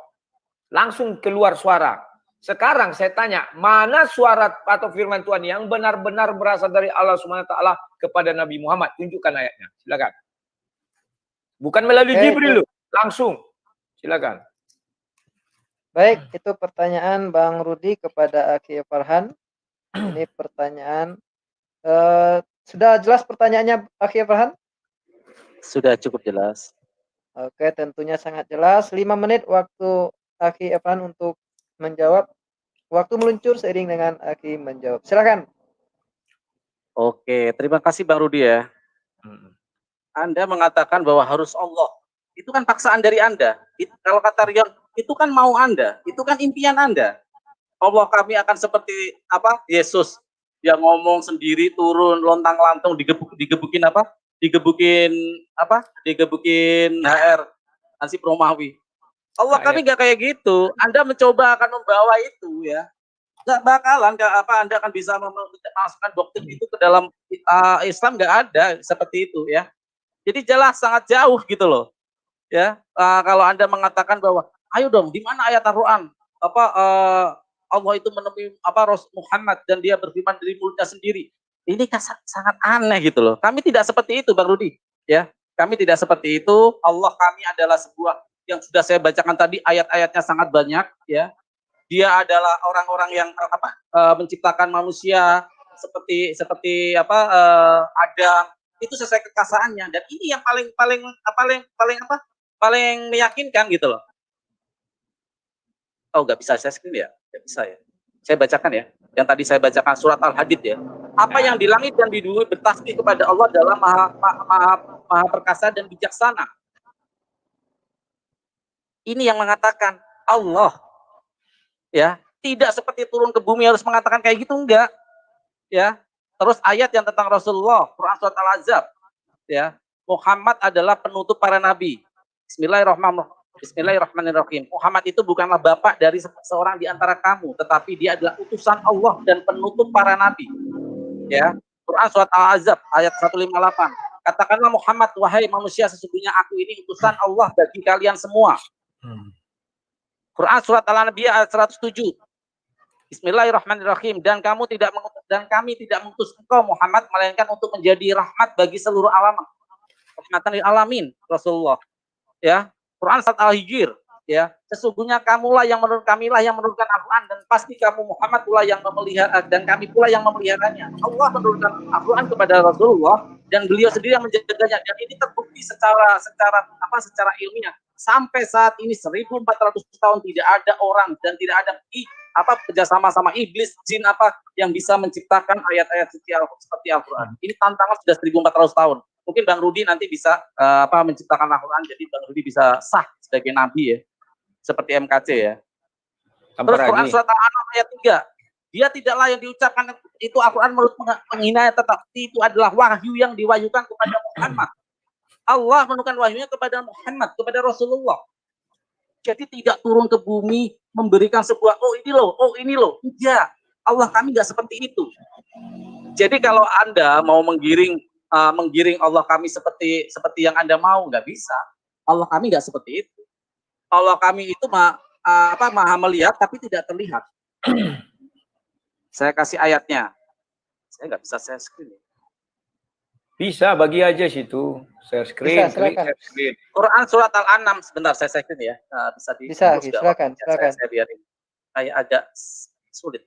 Langsung keluar suara. Sekarang saya tanya, mana suara atau firman Tuhan yang benar-benar berasal dari Allah SWT kepada Nabi Muhammad? Tunjukkan ayatnya. Silakan. Bukan melalui Jibril, langsung. Silakan. Baik, itu pertanyaan Bang Rudi kepada Aki Farhan. Ini pertanyaan. Sudah jelas pertanyaannya Aki Farhan? Sudah cukup jelas. Oke, tentunya sangat jelas. 5 menit waktu Aki Farhan untuk menjawab. Waktu meluncur seiring dengan Aki menjawab. Silakan. Oke, terima kasih Bang Rudi ya. Anda mengatakan bahwa harus Allah. Itu kan paksaan dari Anda. Kalau kata Rion, itu kan mau Anda, itu kan impian Anda. Allah kami akan seperti apa? Yesus yang ngomong sendiri turun lontang-lantung digebukin apa? Digebukin apa? Digebukin HR Ansip Romawi. Allah kami nggak kayak gitu. Anda mencoba akan membawa itu ya. Nggak bakalan apa Anda akan bisa memasukkan doktrin itu ke dalam Islam, nggak ada seperti itu ya. Jadi jelas sangat jauh gitu loh. Ya, kalau Anda mengatakan bahwa ayo dong, di mana ayat Al-Qur'an? Apa Allah itu menemui apa Rasul Muhammad dan dia berfirman dari mulutnya sendiri. Ini kan sangat aneh gitu loh. Kami tidak seperti itu, Bang Rudi. Ya, kami tidak seperti itu. Allah kami adalah sebuah yang sudah saya bacakan tadi ayat-ayatnya sangat banyak ya. Dia adalah orang-orang yang menciptakan manusia seperti Adam, itu sesuai kekasaannya, dan ini yang paling meyakinkan gitu loh. Oh, nggak bisa saya screen ya? Nggak bisa ya. Saya bacakan ya. Yang tadi saya bacakan surat Al-Hadid ya. Apa yang di langit dan di bumi bertasbih kepada Allah adalah maha perkasa dan bijaksana. Ini yang mengatakan Allah. Ya, tidak seperti turun ke bumi harus mengatakan kayak gitu, enggak. Ya. Terus ayat yang tentang Rasulullah, Quran surat Al-Ahzab. Ya. Muhammad adalah penutup para nabi. Bismillahirrahmanirrahim. Muhammad itu bukanlah bapak dari seorang di antara kamu, tetapi dia adalah utusan Allah dan penutup para nabi. Ya. Quran surat Al-Ahzab ayat 158. Katakanlah Muhammad, wahai manusia, sesungguhnya aku ini utusan Allah bagi kalian semua. Quran surat Al-Anbiya ayat 107. Bismillahirrahmanirrahim. Dan kami tidak mengutus engkau Muhammad melainkan untuk menjadi rahmat bagi seluruh alam. Rahmatan lil alamin, Rasulullah. Ya. Quran surat Al-Hijr, ya. Sesungguhnya kamilah yang menurunkan Al-Qur'an, dan pasti kamu Muhammad pula yang memelihara, dan kami pula yang memeliharanya. Allah menurunkan Al-Qur'an kepada Rasulullah dan beliau sendiri yang menjaganya, dan ini terbukti secara ilmiah. Sampai saat ini 1400 tahun tidak ada orang dan tidak ada kerjasama sama iblis, jin yang bisa menciptakan ayat-ayat suci seperti Al-Qur'an. Ini tantangan sudah 1400 tahun. Mungkin Bang Rudi nanti bisa menciptakan Al-Qur'an, jadi Bang Rudi bisa sah sebagai nabi ya. Seperti MKC ya. Terus Quran surat Al-An'am ayat 3. Dia tidaklah yang diucapkan itu Al-Qur'an menurut menghina, tetapi itu adalah wahyu yang diwahyukan kepada Muhammad. Allah menurunkan wahyunya kepada Muhammad, kepada Rasulullah. Jadi tidak turun ke bumi memberikan sebuah oh ini loh. Tidak. Allah kami nggak seperti itu. Jadi kalau Anda mau menggiring Allah kami seperti yang Anda mau, nggak bisa. Allah kami nggak seperti itu. Allah kami itu maha melihat tapi tidak terlihat. Saya kasih ayatnya. Saya nggak bisa share screen. Bisa, bagi aja situ. Share screen, klik share screen. Quran surat Al-An'am, sebentar saya share screen ya. Bisa, silakan. Saya biarin. Kayak agak sulit.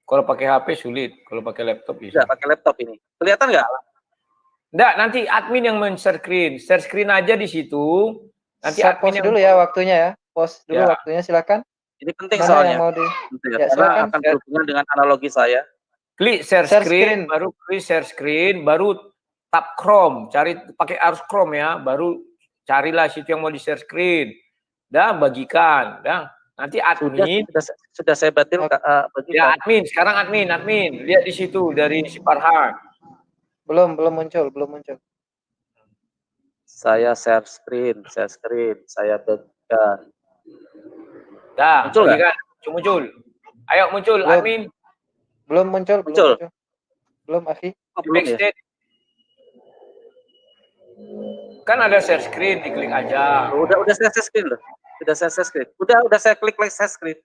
Kalau pakai HP sulit, kalau pakai laptop bisa. Tidak, pakai laptop ini. Kelihatan nggak? Enggak, nanti admin yang men-share screen. Share screen aja di situ. Nanti admin yang dulu ya waktunya ya. Pause dulu waktunya, silakan. Ini penting soalnya. Silakan. Akan berhubungan dengan analogi saya. Klik share screen, baru klik share screen, baru tap Chrome, cari pakai arus Chrome ya, baru carilah situ yang mau di share screen, dan bagikan, dan nanti admin sudah saya bagikan. Ya admin, sekarang admin lihat di situ dari si Farhan. Belum muncul. Saya share screen, saya bagikan. Dah, muncul. Ayo muncul admin. Belum muncul. Belum, Akhi. Backstage. Kan ada share screen, diklik aja. Udah saya share screen loh. Udah saya klik share screen.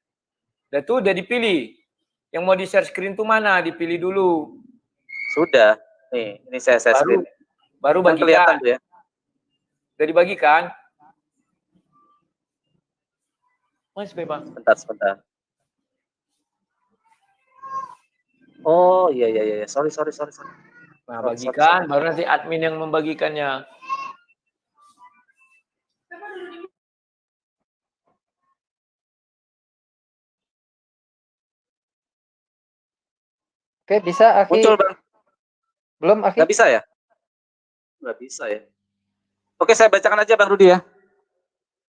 Dan tuh udah dipilih. Yang mau di share screen tuh mana? Dipilih dulu. Sudah. Nih, ini saya share screen. Baru bagikan. Kelihatan tuh ya. Udah dibagikan? Mas bebas. Sebentar. Oh iya. Sorry. Nah, bagikan, baru nanti admin yang membagikannya. Oke, bisa Akhi? Muncul Bang? Belum Akhi? Nggak bisa ya? Nggak bisa ya. Oke, saya bacakan aja Bang Rudi ya.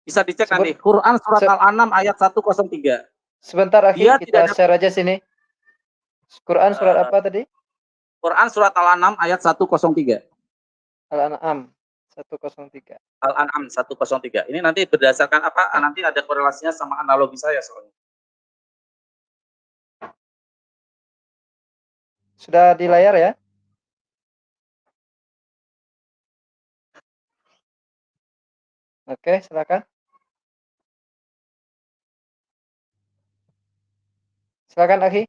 Bisa dicek nanti. Quran surat Al-An'am ayat 103. Sebentar Akhi, Dia kita tidak share aja sini. Quran surat apa tadi? Quran surat Al-An'am ayat 103. Al-An'am 103. Al-An'am 103. Ini nanti berdasarkan apa? Nanti ada korelasinya sama analogi saya soalnya. Sudah di layar ya? Oke, silakan. Silakan Akhi.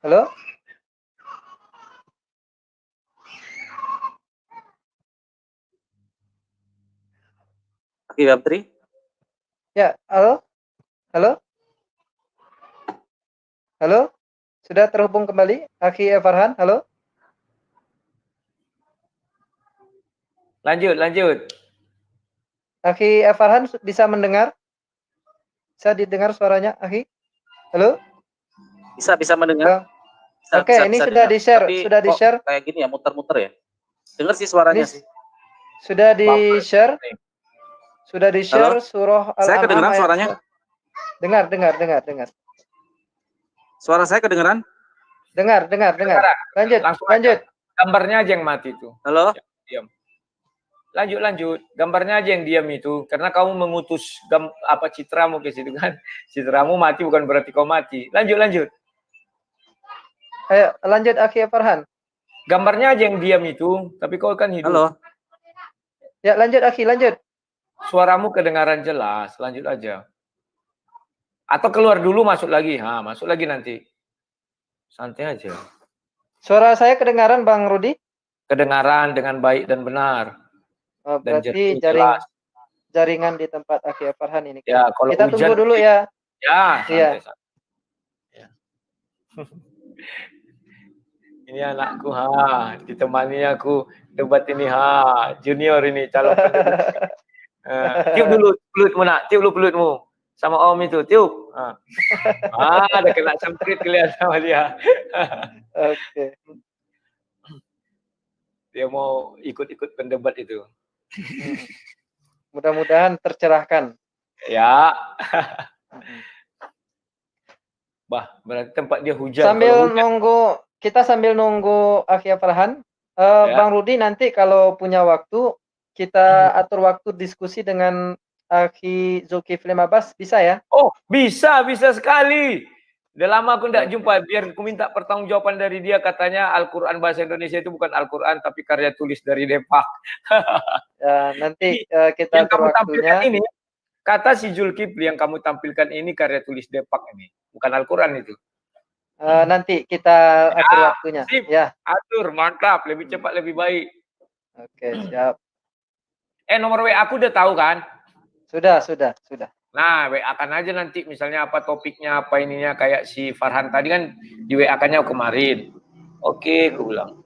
Halo? Akhi Bamtri? Ya, halo? Halo? Halo? Sudah terhubung kembali Akhi Farhan? Halo? Lanjut. Akhi Farhan bisa mendengar? Bisa didengar suaranya, Akhi? Halo? Bisa mendengar? Bang. Oke, ini sudah di-share, sudah di-share. Kayak gini ya, muter-muter ya. Dengar sih suaranya sih. Sudah di-share. Sudah di-share surah Al-An'am. Saya kedengeran suaranya? Dengar. Suara saya kedengeran? Dengar. Lanjut. Gambarnya aja yang mati itu. Halo? Diam. Lanjut. Gambarnya aja yang diam itu. Karena kamu mengutus citramu ke situ kan. Citramu mati bukan berarti kau mati. Lanjut. Ayo, lanjut Akhi Farhan. Gambarnya aja yang diam itu, tapi kau kan hidup. Halo? Ya, lanjut Akhi, lanjut. Suaramu kedengaran jelas, lanjut aja. Atau keluar dulu, masuk lagi. Masuk lagi nanti. Santai aja. Suara saya kedengaran Bang Rudi? Kedengaran dengan baik dan benar. Berarti jaringan di tempat Akhi Farhan ini. Ya, kalau kita tunggu dulu ya. Ya, santai. Ya. Ini anakku, ditemani aku debat ini, junior ini calon pendebat. Tiup dulu pelutmu nak, tiup dulu pelutmu sama om itu, tiup. Ada kena semprit kelihatan sama dia. Oke. Dia mau ikut pendebat itu. Mudah-mudahan tercerahkan. Ya. Berarti tempat dia hujan. Sambil nunggu Akhi Farhan, Bang Rudi nanti kalau punya waktu kita atur waktu diskusi dengan Akhi Zulkifli Mabas, bisa ya? Oh, bisa sekali. Udah lama aku tidak jumpa, biar aku minta pertanggungjawaban dari dia. Katanya Al-Quran bahasa Indonesia itu bukan Al-Quran, tapi karya tulis dari Depak. Ya, nanti kita yang kamu tampilkan ini, kata si Zulkifli yang kamu tampilkan ini karya tulis Depak ini, bukan Al-Quran itu. Nanti kita atur waktunya. Sip. Ya. Atur, mantap, lebih cepat lebih baik. Oke, siap. Nomor WA aku udah tahu kan? Sudah. Nah, WA-kan aja nanti misalnya apa topiknya, apa ininya, kayak si Farhan tadi kan di WA-kannya kemarin. Oke, aku bilang.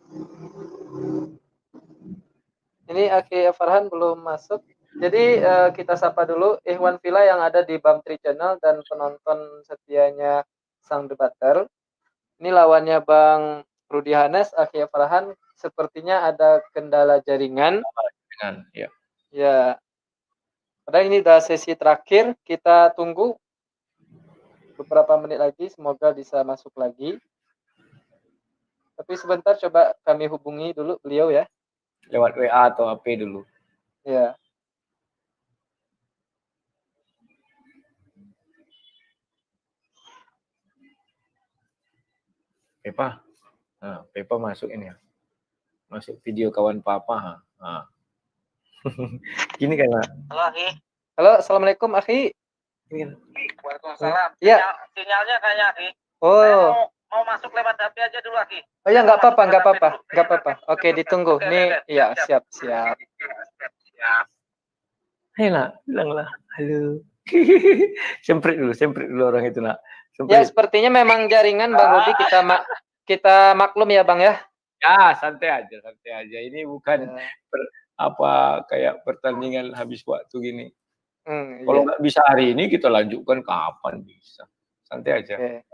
Ini Akhi Farhan belum masuk. Jadi kita sapa dulu Ikhwan Villa yang ada di Bamtri Channel dan penonton setianya Sang Debater. Ini lawannya Bang Rudi Hanes, Akhi Farhan. Sepertinya ada kendala jaringan. Ya. Ya. Padahal ini udah sesi terakhir, kita tunggu beberapa menit lagi, semoga bisa masuk lagi. Tapi sebentar coba kami hubungi dulu beliau ya. Lewat WA atau HP dulu. Ya. Pepa masuk ini ya. Masuk video kawan papa. Gini kan. Halo Akhi. Halo, assalamualaikum Akhi. Waalaikumsalam. Ya. Sinyalnya kayak Akhi. Oh. Mau masuk lewat HP aja dulu Akhi. Oh ya, nggak apa-apa. Oke, ditunggu. Nih, ya siap. Hei nak, bilanglah halo. Semprit dulu orang itu nak. Ya, sepertinya memang jaringan Bang Rudi kita maklum ya Bang ya. Ya, santai aja, santai aja. Ini bukan Ya. apa kayak pertandingan habis waktu gini. Kalau Iya. nggak bisa hari ini kita lanjutkan kapan bisa. Santai aja. Oke.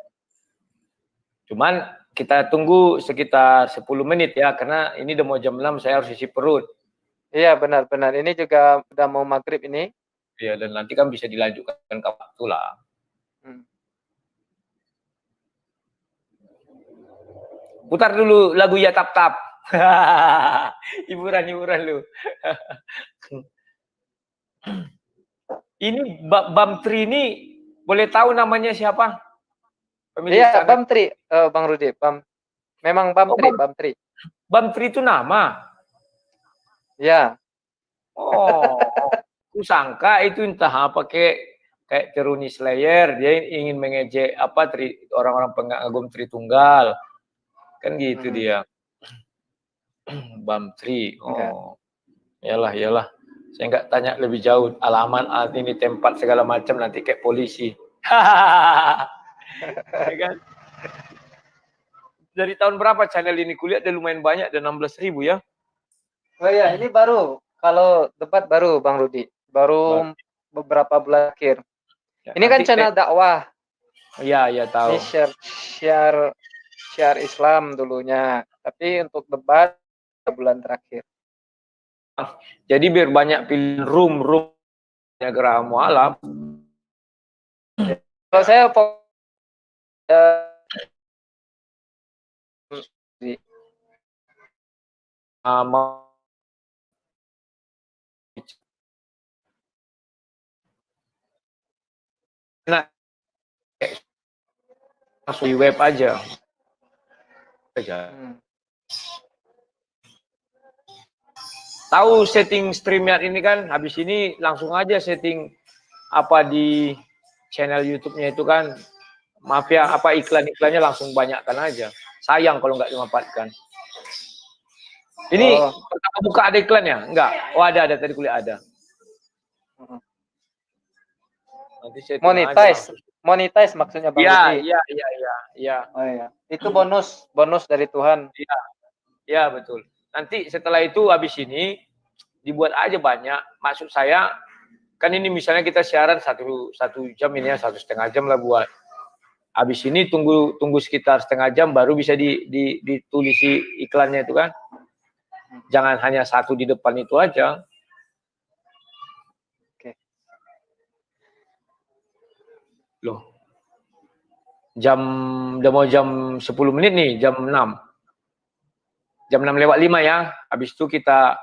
Cuman kita tunggu sekitar 10 menit ya, karena ini udah mau jam 6 saya harus isi perut. Iya, benar-benar. Ini juga udah mau maghrib ini. Ya, dan nanti kan bisa dilanjutkan ke waktu lah. Hmm. Putar dulu lagu Ya Tap Tap. Hiburan-hiburan lu. Ini Bam Tri ini boleh tahu namanya siapa? Pemilik Iya, sana. Bam Tri, Bang Rudi. Memang Bam Oh, Tri, Bam Tri. Bam Tri itu nama. Ya. Oh, aku sangka itu entah apa kayak Teruni Slayer, dia ingin mengejek apa orang-orang pengagum Tritunggal. Kan gitu dia. Bam Tri. Enggak. Oh. Iyalah. Saya nggak tanya lebih jauh alamat ini tempat segala macam nanti kayak polisi. Ya kan? Dari tahun berapa channel ini kulihat udah lumayan banyak, ada 16.000 ya. Oh iya, ini baru. Kalau debat baru, Bang Rudi. Baru beberapa bulan akhir. Ya, Ini kan channel dakwah. Iya tahu. Ini share Islam dulunya. Tapi untuk debat bulan terakhir. Jadi biar banyak pilihan room Geraha Mualaf. Kalau saya nah, langsung di web aja. Tahu setting StreamYard ini kan, habis ini langsung aja setting apa di channel YouTube-nya itu kan, maaf ya, apa iklan-iklannya langsung banyakkan aja. Sayang kalau nggak dimanfaatkan. Ini pertama buka ada iklannya? Enggak? Oh ada tadi kuliah ada. Nanti monetize maksudnya Bang Rudi. Iya. Oh iya. Itu bonus dari Tuhan. Iya betul. Nanti setelah itu habis ini dibuat aja banyak. Maksud saya kan ini misalnya kita siaran satu jam ini ya, 1,5 jam lah buat. Habis ini tunggu sekitar setengah jam baru bisa ditulisi iklannya itu kan. Jangan hanya satu di depan itu aja. Oke. Loh. Udah mau jam 10 menit nih, jam 6. Jam 6:05 ya. Habis itu kita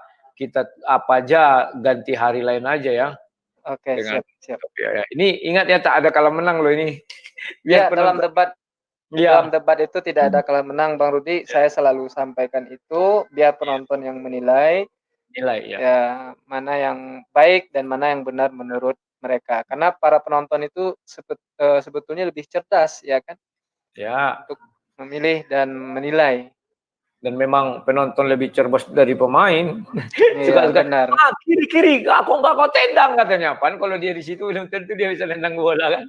apa aja ganti hari lain aja ya. Oke, siap. Ya. Ini ingat ya tak ada kalah menang loh ini. Ya, dalam debat itu tidak ada kalah menang Bang Rudi. Saya selalu sampaikan itu biar penonton yang menilai ya mana yang baik dan mana yang benar menurut mereka. Karena para penonton itu sebetulnya lebih cerdas ya kan? Ya. Untuk memilih dan menilai. Dan memang penonton lebih cerdas dari pemain. Iya, benar. Kiri, aku nggak kau tendang katanya. Pan kalau dia di situ belum tentu dia bisa tendang bola kan.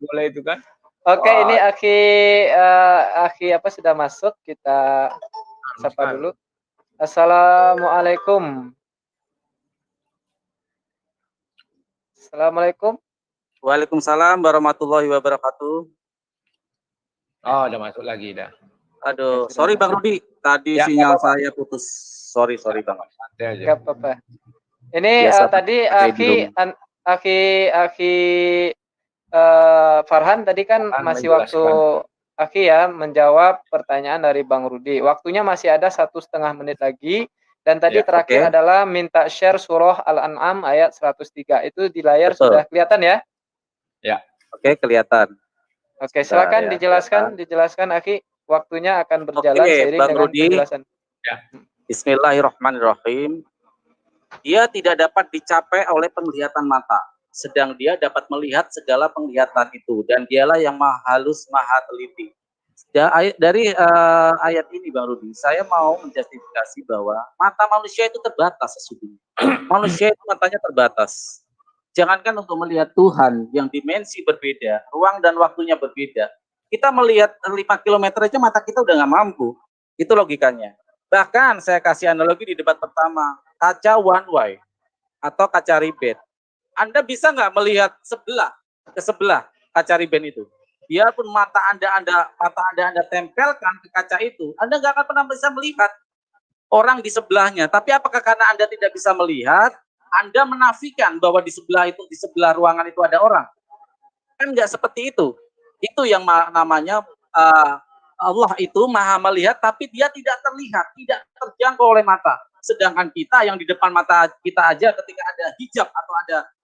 Bola itu kan. Oke, ini Aki apa sudah masuk, kita sapa dulu. Assalamualaikum. Assalamualaikum. Waalaikumsalam warahmatullahi wabarakatuh. Oh, udah masuk lagi dah. Aduh, sorry Bang Rudi, tadi sinyal saya putus. Sorry Bang. Santai aja. Enggak apa-apa. Ini tadi Aki Farhan tadi kan masih waktu Aki ya menjawab pertanyaan dari Bang Rudi. Waktunya masih ada 1,5 menit lagi. Dan tadi terakhir adalah minta share surah Al-An'am ayat 103. Itu di layar sudah kelihatan ya? Ya. Oke, kelihatan. Oke, silakan dijelaskan Aki. Waktunya akan berjalan seiring dengan penjelasan. Ya. Bismillahirrahmanirrahim. Dia tidak dapat dicapai oleh penglihatan mata, sedang dia dapat melihat segala penglihatan itu, dan dialah yang maha halus, maha teliti. Dari ayat ini Bang Rudi, saya mau menjustifikasi bahwa mata manusia itu terbatas sesungguhnya. Manusia itu matanya terbatas. Jangankan untuk melihat Tuhan yang dimensi berbeda, ruang dan waktunya berbeda. Kita melihat 5 kilometer aja mata kita udah nggak mampu. Itu logikanya. Bahkan saya kasih analogi di debat pertama, kaca one way atau kaca ribet. Anda bisa nggak melihat ke sebelah kaca riben itu? Biarpun mata Anda tempelkan ke kaca itu, Anda nggak akan pernah bisa melihat orang di sebelahnya. Tapi apakah karena Anda tidak bisa melihat, Anda menafikan bahwa di sebelah ruangan itu ada orang? Kan nggak seperti itu. Itu yang namanya Allah itu maha melihat, tapi dia tidak terlihat, tidak terjangkau oleh mata. Sedangkan kita yang di depan mata kita aja ketika ada hijab atau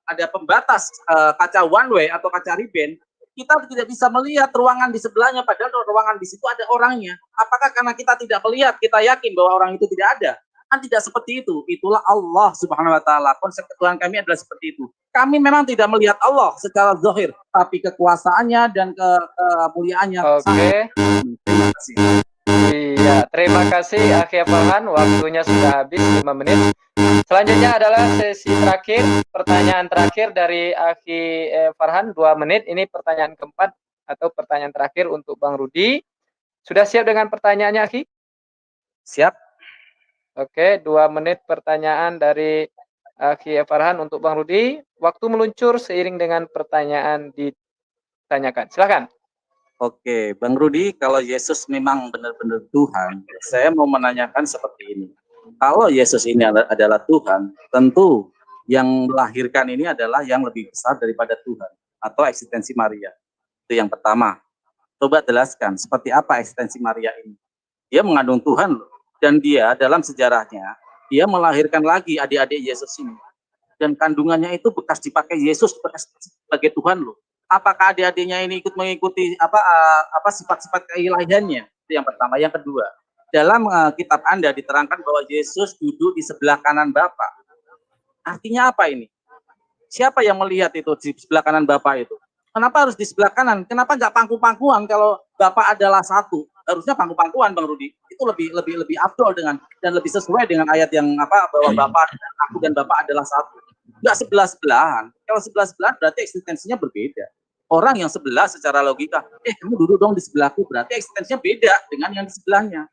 ada pembatas kaca one way atau kaca riben, kita tidak bisa melihat ruangan di sebelahnya, padahal ruangan di situ ada orangnya. Apakah karena kita tidak melihat, kita yakin bahwa orang itu tidak ada? Kan tidak seperti itu. Itulah Allah Subhanahu wa taala. Konsep Tuhan kami adalah seperti itu. Kami memang tidak melihat Allah secara zahir, tapi kekuasaannya dan kemuliaannya. Oke. Terima kasih. Iya, terima kasih Akhi Farhan. Waktunya sudah habis 5 menit. Selanjutnya adalah sesi terakhir, pertanyaan terakhir dari Akhi Farhan 2 menit. Ini pertanyaan keempat atau pertanyaan terakhir untuk Bang Rudi. Sudah siap dengan pertanyaannya, Akhi? Siap. Oke, 2 menit pertanyaan dari Akhi Farhan untuk Bang Rudi. Waktu meluncur seiring dengan pertanyaan ditanyakan. Silakan. Oke, Bang Rudi, kalau Yesus memang benar-benar Tuhan, saya mau menanyakan seperti ini. Kalau Yesus ini adalah Tuhan, tentu yang melahirkan ini adalah yang lebih besar daripada Tuhan atau eksistensi Maria. Itu yang pertama. Coba jelaskan seperti apa eksistensi Maria ini. Dia mengandung Tuhan loh. Dan dia dalam sejarahnya, dia melahirkan lagi adik-adik Yesus ini. Dan kandungannya itu bekas dipakai Yesus sebagai Tuhan loh. Apakah adik-adiknya ini ikut mengikuti sifat-sifat keilahiannya? Itu yang pertama. Yang kedua, dalam kitab Anda diterangkan bahwa Yesus duduk di sebelah kanan Bapa. Artinya apa ini? Siapa yang melihat itu di sebelah kanan Bapa itu? Kenapa harus di sebelah kanan? Kenapa nggak pangku-pangkuan kalau Bapa adalah satu? Harusnya pangku-pangkuan, Bang Rudi. Itu lebih afdol dan lebih sesuai dengan ayat yang bahwa Bapa, aku dan Bapa adalah satu. Nggak sebelah-sebelahan. Kalau sebelah-sebelahan berarti eksistensinya berbeda. Orang yang sebelah secara logika, kamu duduk dong di sebelahku, berarti eksistensinya beda dengan yang di sebelahnya.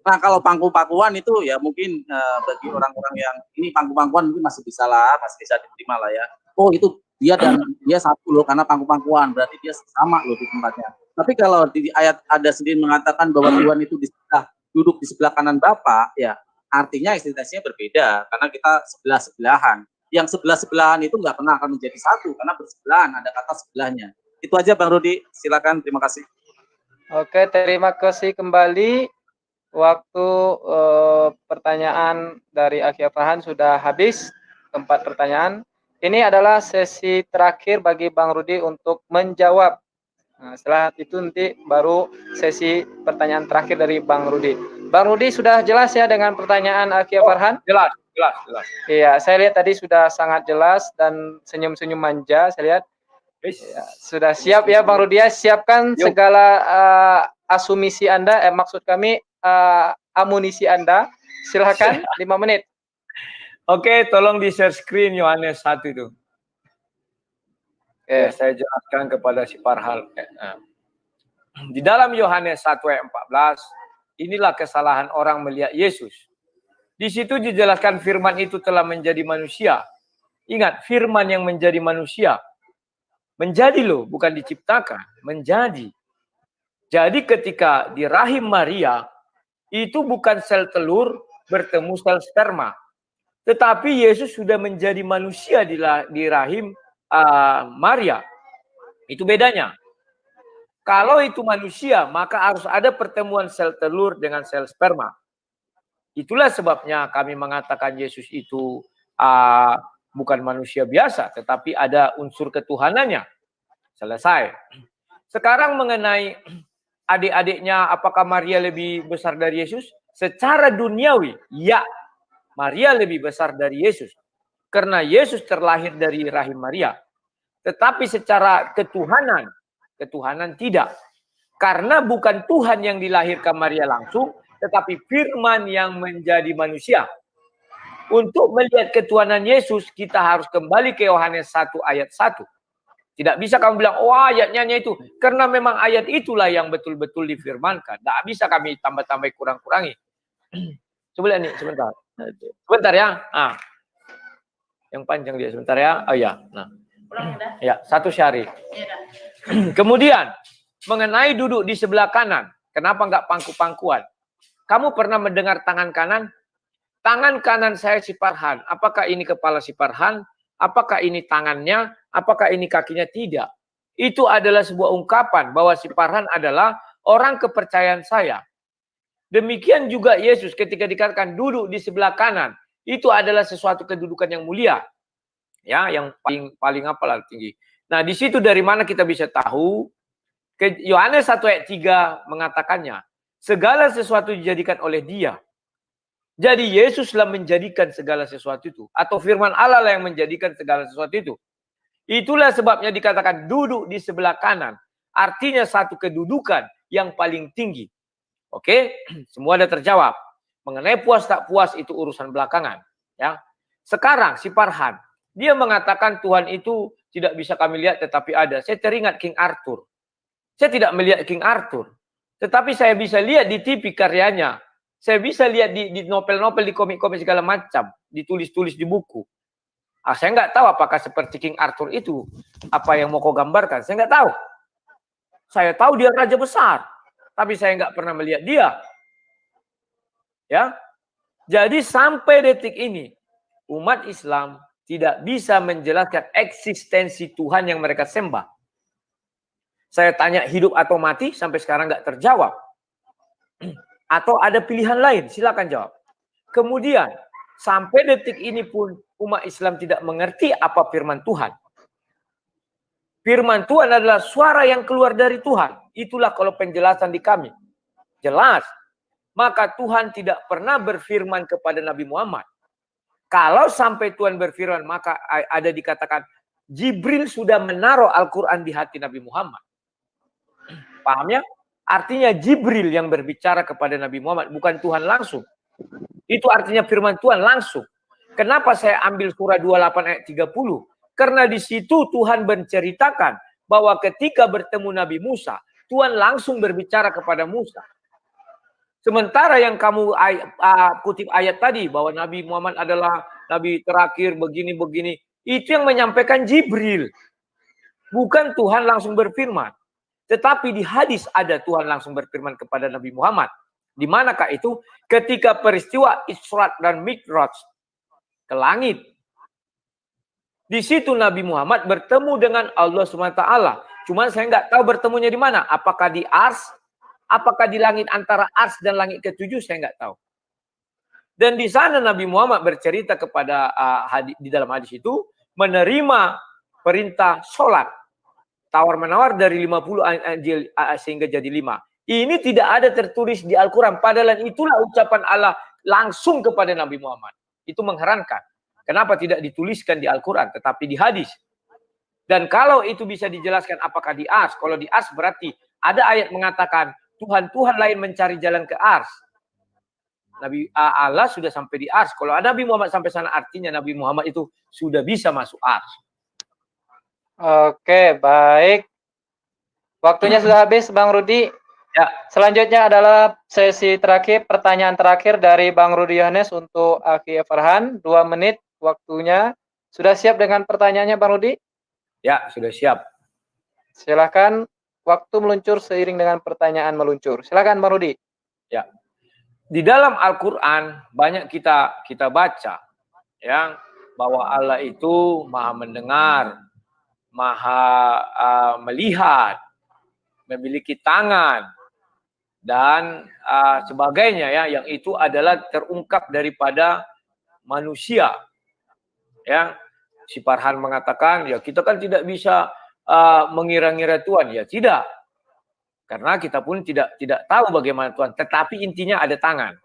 Nah, kalau pangku-pangkuan itu ya mungkin bagi orang-orang yang ini pangku-pangkuan mungkin masih bisa diterima lah ya. Oh, itu dia satu loh karena pangku-pangkuan, berarti dia sama loh di tempatnya. Tapi kalau di ayat ada sendiri mengatakan bahwa Tuhan itu duduk di sebelah kanan Bapa, ya artinya eksistensinya berbeda karena kita sebelah-sebelahan. Yang sebelah-sebelahan itu nggak pernah akan menjadi satu karena bersebelahan, ada kata sebelahnya. Itu aja Bang Rudi, silakan, terima kasih. Oke, terima kasih kembali. Waktu pertanyaan dari Akhi Farhan sudah habis, 4 pertanyaan. Ini adalah sesi terakhir bagi Bang Rudi untuk menjawab. Nah, setelah itu nanti baru sesi pertanyaan terakhir dari Bang Rudi. Bang Rudi sudah jelas ya dengan pertanyaan Akhi Farhan? Jelas. Iya, saya lihat tadi sudah sangat jelas dan senyum-senyum manja. Saya lihat ya, sudah siap ya Bang Rudi. Siapkan segala asumsi Anda, maksud kami amunisi Anda. Silakan 5 menit. Oke, tolong di share screen Yohanes 1 itu. Oke. Saya jelaskan kepada si Farhan. Di dalam Yohanes 1 ayat 14, inilah kesalahan orang melihat Yesus. Di situ dijelaskan firman itu telah menjadi manusia. Ingat, firman yang menjadi manusia. Menjadi loh, bukan diciptakan. Menjadi. Jadi ketika di rahim Maria, itu bukan sel telur bertemu sel sperma. Tetapi Yesus sudah menjadi manusia di rahim Maria. Itu bedanya. Kalau itu manusia, maka harus ada pertemuan sel telur dengan sel sperma. Itulah sebabnya kami mengatakan Yesus itu bukan manusia biasa, tetapi ada unsur ketuhanannya. Selesai. Sekarang mengenai adik-adiknya, apakah Maria lebih besar dari Yesus? Secara duniawi, ya. Maria lebih besar dari Yesus. Karena Yesus terlahir dari rahim Maria. Tetapi secara ketuhanan tidak. Karena bukan Tuhan yang dilahirkan Maria langsung, tetapi firman yang menjadi manusia. Untuk melihat ketuhanan Yesus, kita harus kembali ke Yohanes 1 ayat 1. Tidak bisa kamu bilang, oh ayatnya itu. Karena memang ayat itulah yang betul-betul difirmankan. Tidak bisa kami tambah-tambah kurang-kurangi. Coba lihat nih, sebentar. Sebentar ya. Nah, yang panjang dia sebentar ya. Oh ya. Nah. Ya, satu syari. Kemudian, mengenai duduk di sebelah kanan. Kenapa enggak pangku-pangkuan? Kamu pernah mendengar tangan kanan? Tangan kanan saya si Farhan. Apakah ini kepala si Farhan? Apakah ini tangannya? Apakah ini kakinya? Tidak. Itu adalah sebuah ungkapan bahwa si Farhan adalah orang kepercayaan saya. Demikian juga Yesus ketika dikatakan duduk di sebelah kanan. Itu adalah sesuatu kedudukan yang mulia. Ya, yang paling apalah tinggi. Nah, di situ dari mana kita bisa tahu? Yohanes 1 ayat 3 mengatakannya. Segala sesuatu dijadikan oleh dia. Jadi Yesuslah menjadikan segala sesuatu itu. Atau firman Allah lah yang menjadikan segala sesuatu itu. Itulah sebabnya dikatakan duduk di sebelah kanan. Artinya satu kedudukan yang paling tinggi. Oke, semua ada terjawab. Mengenai puas tak puas itu urusan belakangan. Ya. Sekarang si Farhan. Dia mengatakan Tuhan itu tidak bisa kami lihat tetapi ada. Saya teringat King Arthur. Saya tidak melihat King Arthur. Tetapi saya bisa lihat di TV karyanya. Saya bisa lihat di novel-novel, di komik-komik segala macam. Ditulis-tulis di buku. Saya nggak tahu apakah seperti King Arthur itu. Apa yang mau kau gambarkan. Saya nggak tahu. Saya tahu dia raja besar. Tapi saya nggak pernah melihat dia. Ya. Jadi sampai detik ini. Umat Islam tidak bisa menjelaskan eksistensi Tuhan yang mereka sembah. Saya tanya hidup atau mati, sampai sekarang nggak terjawab. Atau ada pilihan lain, silakan jawab. Kemudian, sampai detik ini pun umat Islam tidak mengerti apa firman Tuhan. Firman Tuhan adalah suara yang keluar dari Tuhan. Itulah kalau penjelasan di kami. Jelas. Maka Tuhan tidak pernah berfirman kepada Nabi Muhammad. Kalau sampai Tuhan berfirman, maka ada dikatakan Jibril sudah menaruh Al-Quran di hati Nabi Muhammad. Paham ya? Artinya Jibril yang berbicara kepada Nabi Muhammad, bukan Tuhan langsung. Itu artinya firman Tuhan langsung. Kenapa saya ambil surah 28 ayat 30? Karena di situ Tuhan menceritakan bahwa ketika bertemu Nabi Musa, Tuhan langsung berbicara kepada Musa. Sementara yang kamu kutip ayat tadi bahwa Nabi Muhammad adalah Nabi terakhir begini-begini, itu yang menyampaikan Jibril. Bukan Tuhan langsung berfirman. Tetapi di hadis ada Tuhan langsung berfirman kepada Nabi Muhammad. Di manakah itu? Ketika peristiwa Isra dan Mi'raj ke langit. Di situ Nabi Muhammad bertemu dengan Allah SWT. Cuman saya nggak tahu bertemunya di mana. Apakah di Ars? Apakah di langit antara Ars dan langit ke-7? Saya nggak tahu. Dan di sana Nabi Muhammad bercerita kepada di dalam hadis itu menerima perintah sholat. Tawar-menawar dari 50 sehingga jadi 5. Ini tidak ada tertulis di Al-Quran. Padahal itulah ucapan Allah langsung kepada Nabi Muhammad. Itu mengherankan. Kenapa tidak dituliskan di Al-Quran tetapi di hadis? Dan kalau itu bisa dijelaskan apakah di Ars? Kalau di Ars berarti ada ayat mengatakan Tuhan lain mencari jalan ke Ars. Nabi Allah sudah sampai di Ars. Kalau ada Nabi Muhammad sampai sana artinya Nabi Muhammad itu sudah bisa masuk Ars. Oke, baik. Waktunya sudah habis, Bang Rudi. Ya. Selanjutnya adalah sesi terakhir, pertanyaan terakhir dari Bang Rudi Yohanes untuk Aki Farhan. 2 menit waktunya. Sudah siap dengan pertanyaannya, Bang Rudi? Ya, sudah siap. Silakan. Waktu meluncur seiring dengan pertanyaan meluncur. Silakan Bang Rudi. Ya. Di dalam Al-Qur'an banyak kita baca ya bahwa Allah itu Maha mendengar, Maha melihat, memiliki tangan dan sebagainya ya, yang itu adalah terungkap daripada manusia. Ya. Si Farhan mengatakan ya kita kan tidak bisa mengira-ngira Tuhan, ya tidak, karena kita pun tidak tahu bagaimana Tuhan. Tetapi intinya ada tangan.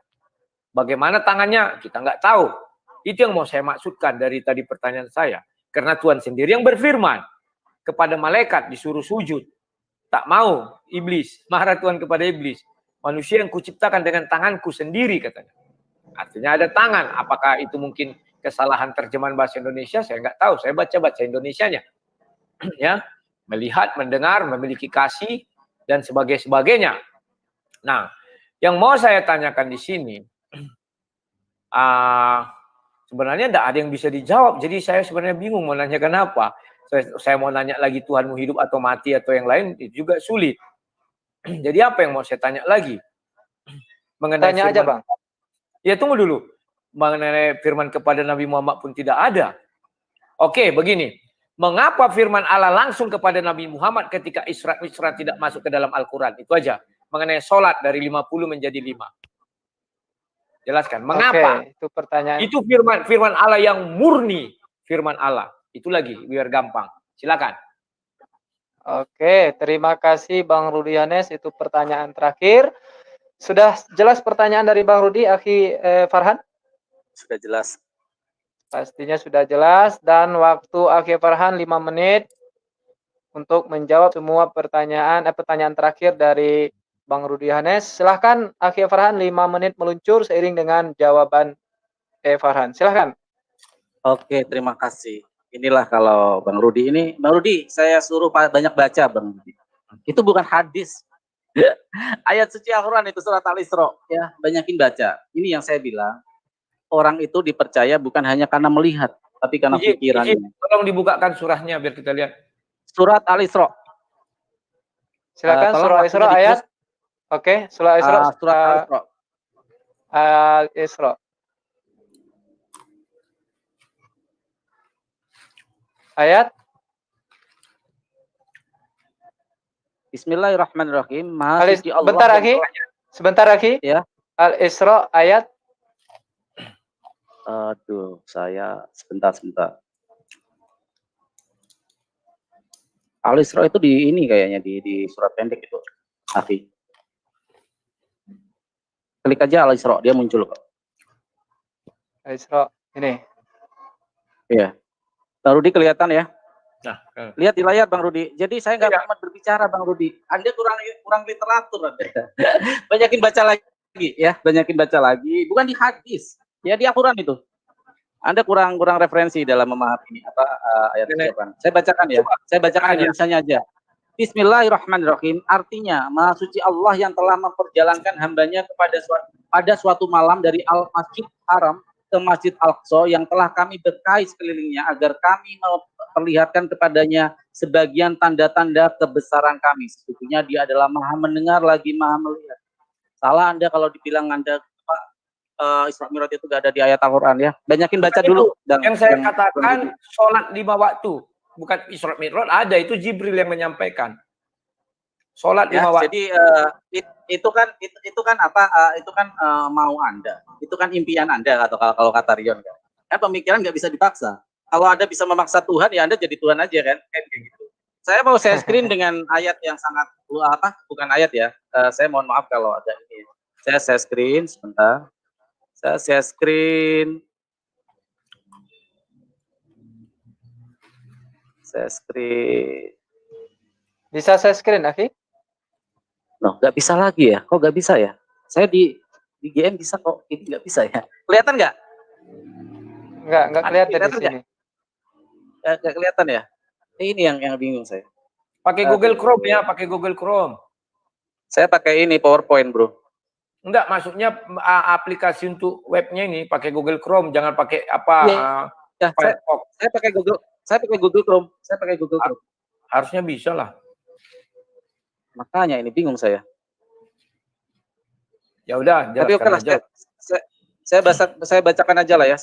Bagaimana tangannya kita nggak tahu. Itu yang mau saya maksudkan dari tadi pertanyaan saya. Karena Tuhan sendiri yang berfirman kepada malaikat disuruh sujud, tak mau. Iblis marah Tuhan kepada iblis. Manusia yang kuciptakan dengan tanganku sendiri katanya. Artinya ada tangan. Apakah itu mungkin kesalahan terjemahan bahasa Indonesia? Saya nggak tahu. Saya baca Indonesianya. Ya. melihat, mendengar, memiliki kasih, dan sebagainya. Nah, yang mau saya tanyakan di sini, sebenarnya tidak ada yang bisa dijawab. Jadi saya sebenarnya bingung mau nanya kenapa. Saya mau nanya lagi Tuhanmu hidup atau mati atau yang lain, itu juga sulit. Jadi apa yang mau saya tanya lagi? Mengenai Tanya aja, firman, Bang. ya tunggu dulu. Mengenai firman kepada Nabi Muhammad pun tidak ada. Oke, begini. Mengapa firman Allah langsung kepada Nabi Muhammad ketika Isra tidak masuk ke dalam Al-Quran? Itu aja. Mengenai sholat dari 50 menjadi 5. Jelaskan. Mengapa? Oke, itu pertanyaan. Itu firman Allah yang murni. Firman Allah. Itu lagi, biar gampang. Silakan. Oke, terima kasih Bang Rudi Hanes. Itu pertanyaan terakhir. Sudah jelas pertanyaan dari Bang Rudi, Akhi Farhan? Sudah jelas. Pastinya sudah jelas. Dan waktu Akhi Farhan 5 menit untuk menjawab semua pertanyaan terakhir dari Bang Rudi Hanes. Silahkan Akhi Farhan 5 menit meluncur seiring dengan jawaban Farhan. Silahkan. Oke, terima kasih. Inilah kalau Bang Rudi ini, Bang Rudi, saya suruh banyak baca, Bang Rudi. Itu bukan hadis. Ayat suci Al-Quran itu surat Al-Isra, ya, banyakin baca. Ini yang saya bilang, orang itu dipercaya bukan hanya karena melihat, tapi karena pikirannya. Tolong dibukakan surahnya biar kita lihat. Surat Al-Isra. Silakan surah Al-Isra ayat. Oke, surah Al-Isra. Surat Al-Isra. Al-Isra. Ayat. Bismillahirrahmanirrahim. Maha suci Allah. Bentar lagi. Sebentar lagi. Ya. Al-Isra ayat. Aduh, saya sebentar. Al-Isra itu di ini kayaknya di surat pendek itu. Afi. Klik aja Al-Isra, dia muncul kok. Al-Isra ini. Iya. Bang Rudi kelihatan ya? Nah, lihat di layar Bang Rudi. Jadi saya nggak cuma berbicara Bang Rudi. Anda kurang literatur Anda. Banyakin baca lagi ya, banyakin baca lagi. Bukan di hadis, ya di Al-Quran itu. Anda kurang referensi dalam memahami ayat Al-Quran. Saya bacakan ya. Saya bacakan Indonesianya aja. Bismillahirrahmanirrahim. Artinya, Maha Suci Allah yang telah memperjalankan hambanya pada suatu malam dari Al-Masjid Haram ke Masjid Al-Aqsa yang telah kami berkahi sekelilingnya agar kami memperlihatkan kepadanya sebagian tanda-tanda kebesaran kami. Sesungguhnya dia adalah Maha mendengar lagi Maha melihat. Salah Anda kalau dibilang Anda Isra Mi'raj itu gak ada di ayat Al-Quran ya. Banyakin baca dulu. Yang saya katakan sholat 5 waktu. Bukan Isra Mi'raj ada, itu Jibril yang menyampaikan. Sholat 5 waktu. Jadi itu kan mau Anda. Itu kan impian Anda atau kalau kata Rion kan. Pemikiran nggak bisa dipaksa. Kalau Anda bisa memaksa Tuhan ya Anda jadi Tuhan aja kan kayak gitu. Saya mau share screen dengan ayat yang sangat bukan ayat ya. Saya mohon maaf kalau ada ini. Saya share screen sebentar. Saya share screen. Bisa share screen, Akhi? Loh, nggak bisa lagi ya? Kok nggak bisa ya? Saya di GM bisa kok, ini nggak bisa ya? Kelihatan nggak? Nggak kelihatan di sini. Nggak kelihatan ya? Ini yang bingung saya. Pakai Google Chrome ya, pakai Google Chrome. Saya pakai ini PowerPoint, bro. Enggak, maksudnya aplikasi untuk webnya ini pakai Google Chrome, jangan pakai Firefox. Saya pakai Google Chrome. Harusnya bisa lah. Makanya ini bingung saya. Ya udah, tapi oke lah, saya bacakan aja lah ya.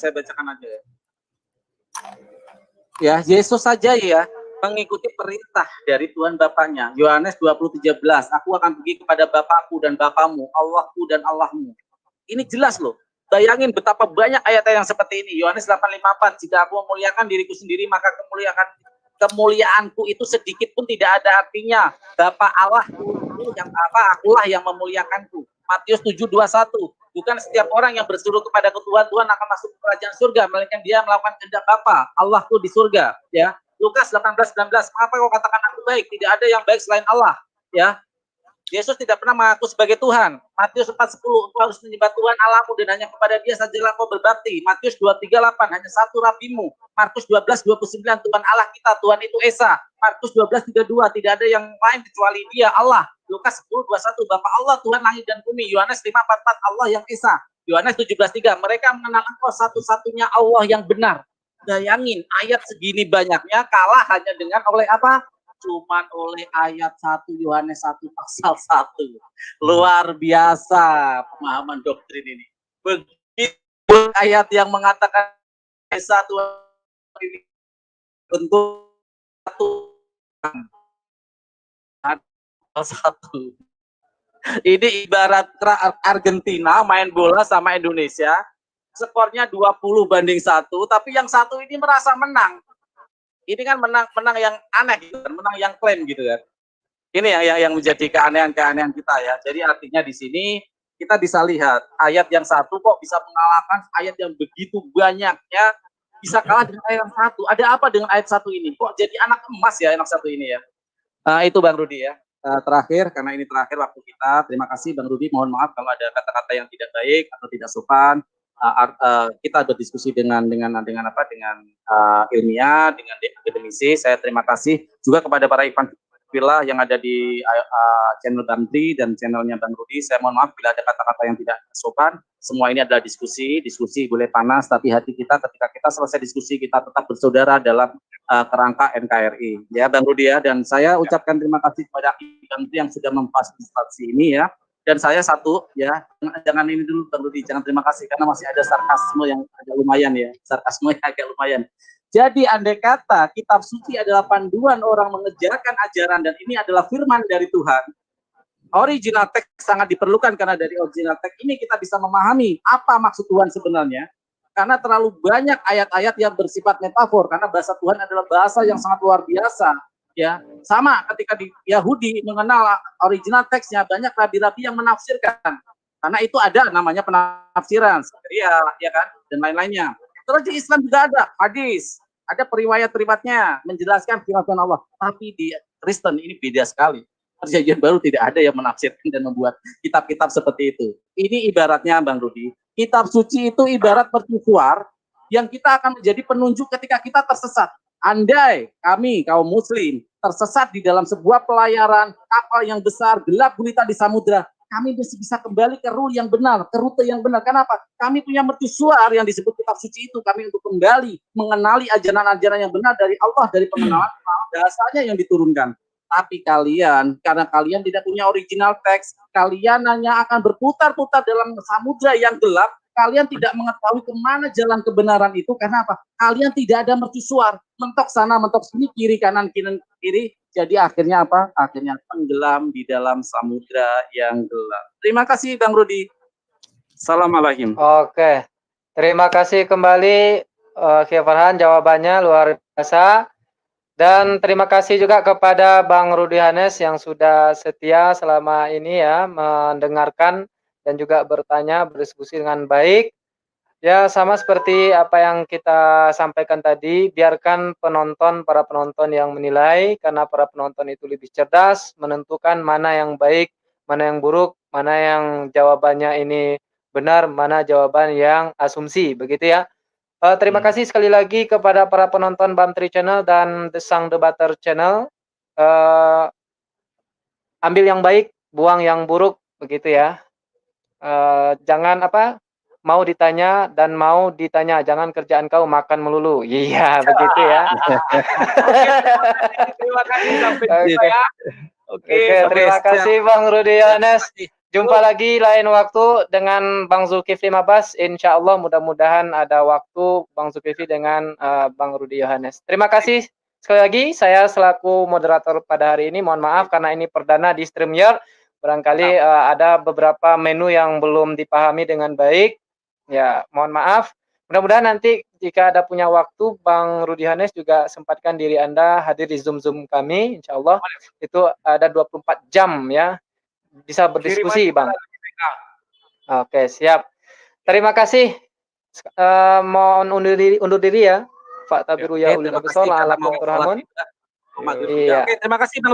Ya, Yesus saja ya mengikuti perintah dari Tuhan Bapaknya. Yohanes 20:13, aku akan pergi kepada Bapakku dan Bapakmu, Allahku dan Allahmu. Ini jelas loh. Bayangin betapa banyak ayat-ayat yang seperti ini. Yohanes 8:54, jika aku memuliakan diriku sendiri, maka kemuliaanku itu sedikit pun tidak ada artinya. Bapa Allah akulah yang memuliakanku. Matius 7:21, bukan setiap orang yang berseru kepada Tuhan akan masuk ke kerajaan surga, melainkan dia melakukan kehendak Bapa Allahku di surga. Ya, Lukas 18:19, mengapa kau katakan aku baik? Tidak ada yang baik selain Allah. Ya, Yesus tidak pernah mengaku sebagai Tuhan. Matius 4:10, engkau harus menyembah Tuhan Allahmu dan hanya kepada Dia sajalah kau berbakti. Matius 2:38, hanya satu Rabimu. Markus 12:29, Tuhan Allah kita, Tuhan itu Esa. Markus 12:32, tidak ada yang lain kecuali Dia, Allah. Lukas 10:21, Bapa Allah, Tuhan langit dan bumi. Yohanes 5:44, Allah yang Esa. Yohanes 17:3, mereka mengenal engkau satu-satunya Allah yang benar. Bayangin, ayat segini banyaknya kalah hanya dengan oleh apa? Cuman oleh ayat 1 Yohanes 1 pasal 1. Luar biasa pemahaman doktrin ini. Begitu ayat yang mengatakan satu ini bentuk satu. Ini ibarat Argentina main bola sama Indonesia, skornya 20-1, tapi yang satu ini merasa menang. Ini kan menang yang aneh gitu kan, menang yang klaim gitu kan. Ini yang menjadi keanehan-keanehan kita ya. Jadi artinya di sini kita bisa lihat ayat yang satu kok bisa mengalahkan ayat yang begitu banyaknya, bisa kalah dengan ayat yang satu. Ada apa dengan ayat satu ini? Kok jadi anak emas ya anak satu ini ya? Itu Bang Rudi ya. Terakhir, karena ini terakhir waktu kita. Terima kasih Bang Rudi. Mohon maaf kalau ada kata-kata yang tidak baik atau tidak sopan. Kita berdiskusi dengan ilmiah, dengan akademisi. Saya terima kasih juga kepada para Ikhwan Fillah yang ada di channel Bang Tri dan channelnya Bang Rudi. Saya mohon maaf bila ada kata-kata yang tidak sopan. Semua ini adalah diskusi boleh panas, tapi hati kita ketika kita selesai diskusi kita tetap bersaudara dalam kerangka NKRI. Ya Bang Rudi ya, dan saya ucapkan terima kasih kepada Bang Tri yang sudah memfasilitasi ini ya. Dan saya satu ya, jangan ini dulu Bang Rudi, jangan terima kasih karena masih ada sarkasme yang agak lumayan ya, sarkasme yang agak lumayan. Jadi andai kata kitab suci adalah panduan orang mengejarkan ajaran dan ini adalah firman dari Tuhan, original text sangat diperlukan karena dari original text ini kita bisa memahami apa maksud Tuhan sebenarnya. Karena terlalu banyak ayat-ayat yang bersifat metafor, karena bahasa Tuhan adalah bahasa yang sangat luar biasa. Ya, sama ketika di Yahudi mengenal original teksnya, banyak rabi-rabi yang menafsirkan karena itu ada namanya penafsiran ya kan, dan lain-lainnya. Terus di Islam juga ada hadis, ada periwayat-periwayatnya menjelaskan firman Allah, tapi di Kristen ini beda sekali. Perjanjian Baru tidak ada yang menafsirkan dan membuat kitab-kitab seperti itu. Ini ibaratnya Bang Rudi, kitab suci itu ibarat mercusuar yang kita akan menjadi penunjuk ketika kita tersesat. Andai kami kaum muslim tersesat di dalam sebuah pelayaran kapal yang besar, gelap gulita di samudra, kami masih bisa kembali ke rule yang benar, ke rute yang benar. Kenapa? Kami punya mercusuar yang disebut kitab suci itu, kami untuk kembali mengenali ajaran-ajaran yang benar dari Allah, dari pengenalan dasarnya yang diturunkan. Tapi kalian, karena kalian tidak punya original teks, kalian hanya akan berputar-putar dalam samudra yang gelap. Kalian tidak mengetahui kemana jalan kebenaran itu. Karena apa? Kalian tidak ada mercusuar, mentok sana, mentok sini, kiri kanan, kiri. Jadi akhirnya apa? Akhirnya tenggelam di dalam samudra yang gelap. Terima kasih Bang Rudi. Assalamualaikum. Oke, terima kasih kembali Kiai Farhan, jawabannya luar biasa. Dan terima kasih juga kepada Bang Rudi Hanes yang sudah setia selama ini ya mendengarkan dan juga bertanya, berdiskusi dengan baik. Ya, sama seperti apa yang kita sampaikan tadi, biarkan para penonton yang menilai, karena para penonton itu lebih cerdas, menentukan mana yang baik, mana yang buruk, mana yang jawabannya ini benar, mana jawaban yang asumsi, begitu ya. Terima kasih sekali lagi kepada para penonton Bang Tri Channel dan The Sang Debater Channel. Ambil yang baik, buang yang buruk, begitu ya. Jangan mau ditanya dan mau ditanya, jangan kerjaan kau makan melulu. Iya, begitu ya. Terima kasih sampai jumpa ya. Oke, terima kasih Bang Rudi Hanes. Jumpa lagi lain waktu dengan Bang Zulkifli Mabas. Insya Allah mudah-mudahan ada waktu Bang Zulkifli dengan Bang Rudi Yohanes. Terima kasih sekali lagi. Saya selaku moderator pada hari ini, mohon maaf karena ini perdana di StreamYard. Barangkali ada beberapa menu yang belum dipahami dengan baik. Ya, mohon maaf. Mudah-mudahan nanti jika ada punya waktu, Bang Rudi Hanes juga sempatkan diri Anda hadir di Zoom kami. Insya Allah itu ada 24 jam ya. Bisa berdiskusi, Bang. Oke, siap. Terima kasih. Mohon undur diri ya. Pak Tabiru ya ulil absar. Iya. Oke, terima kasih Bang.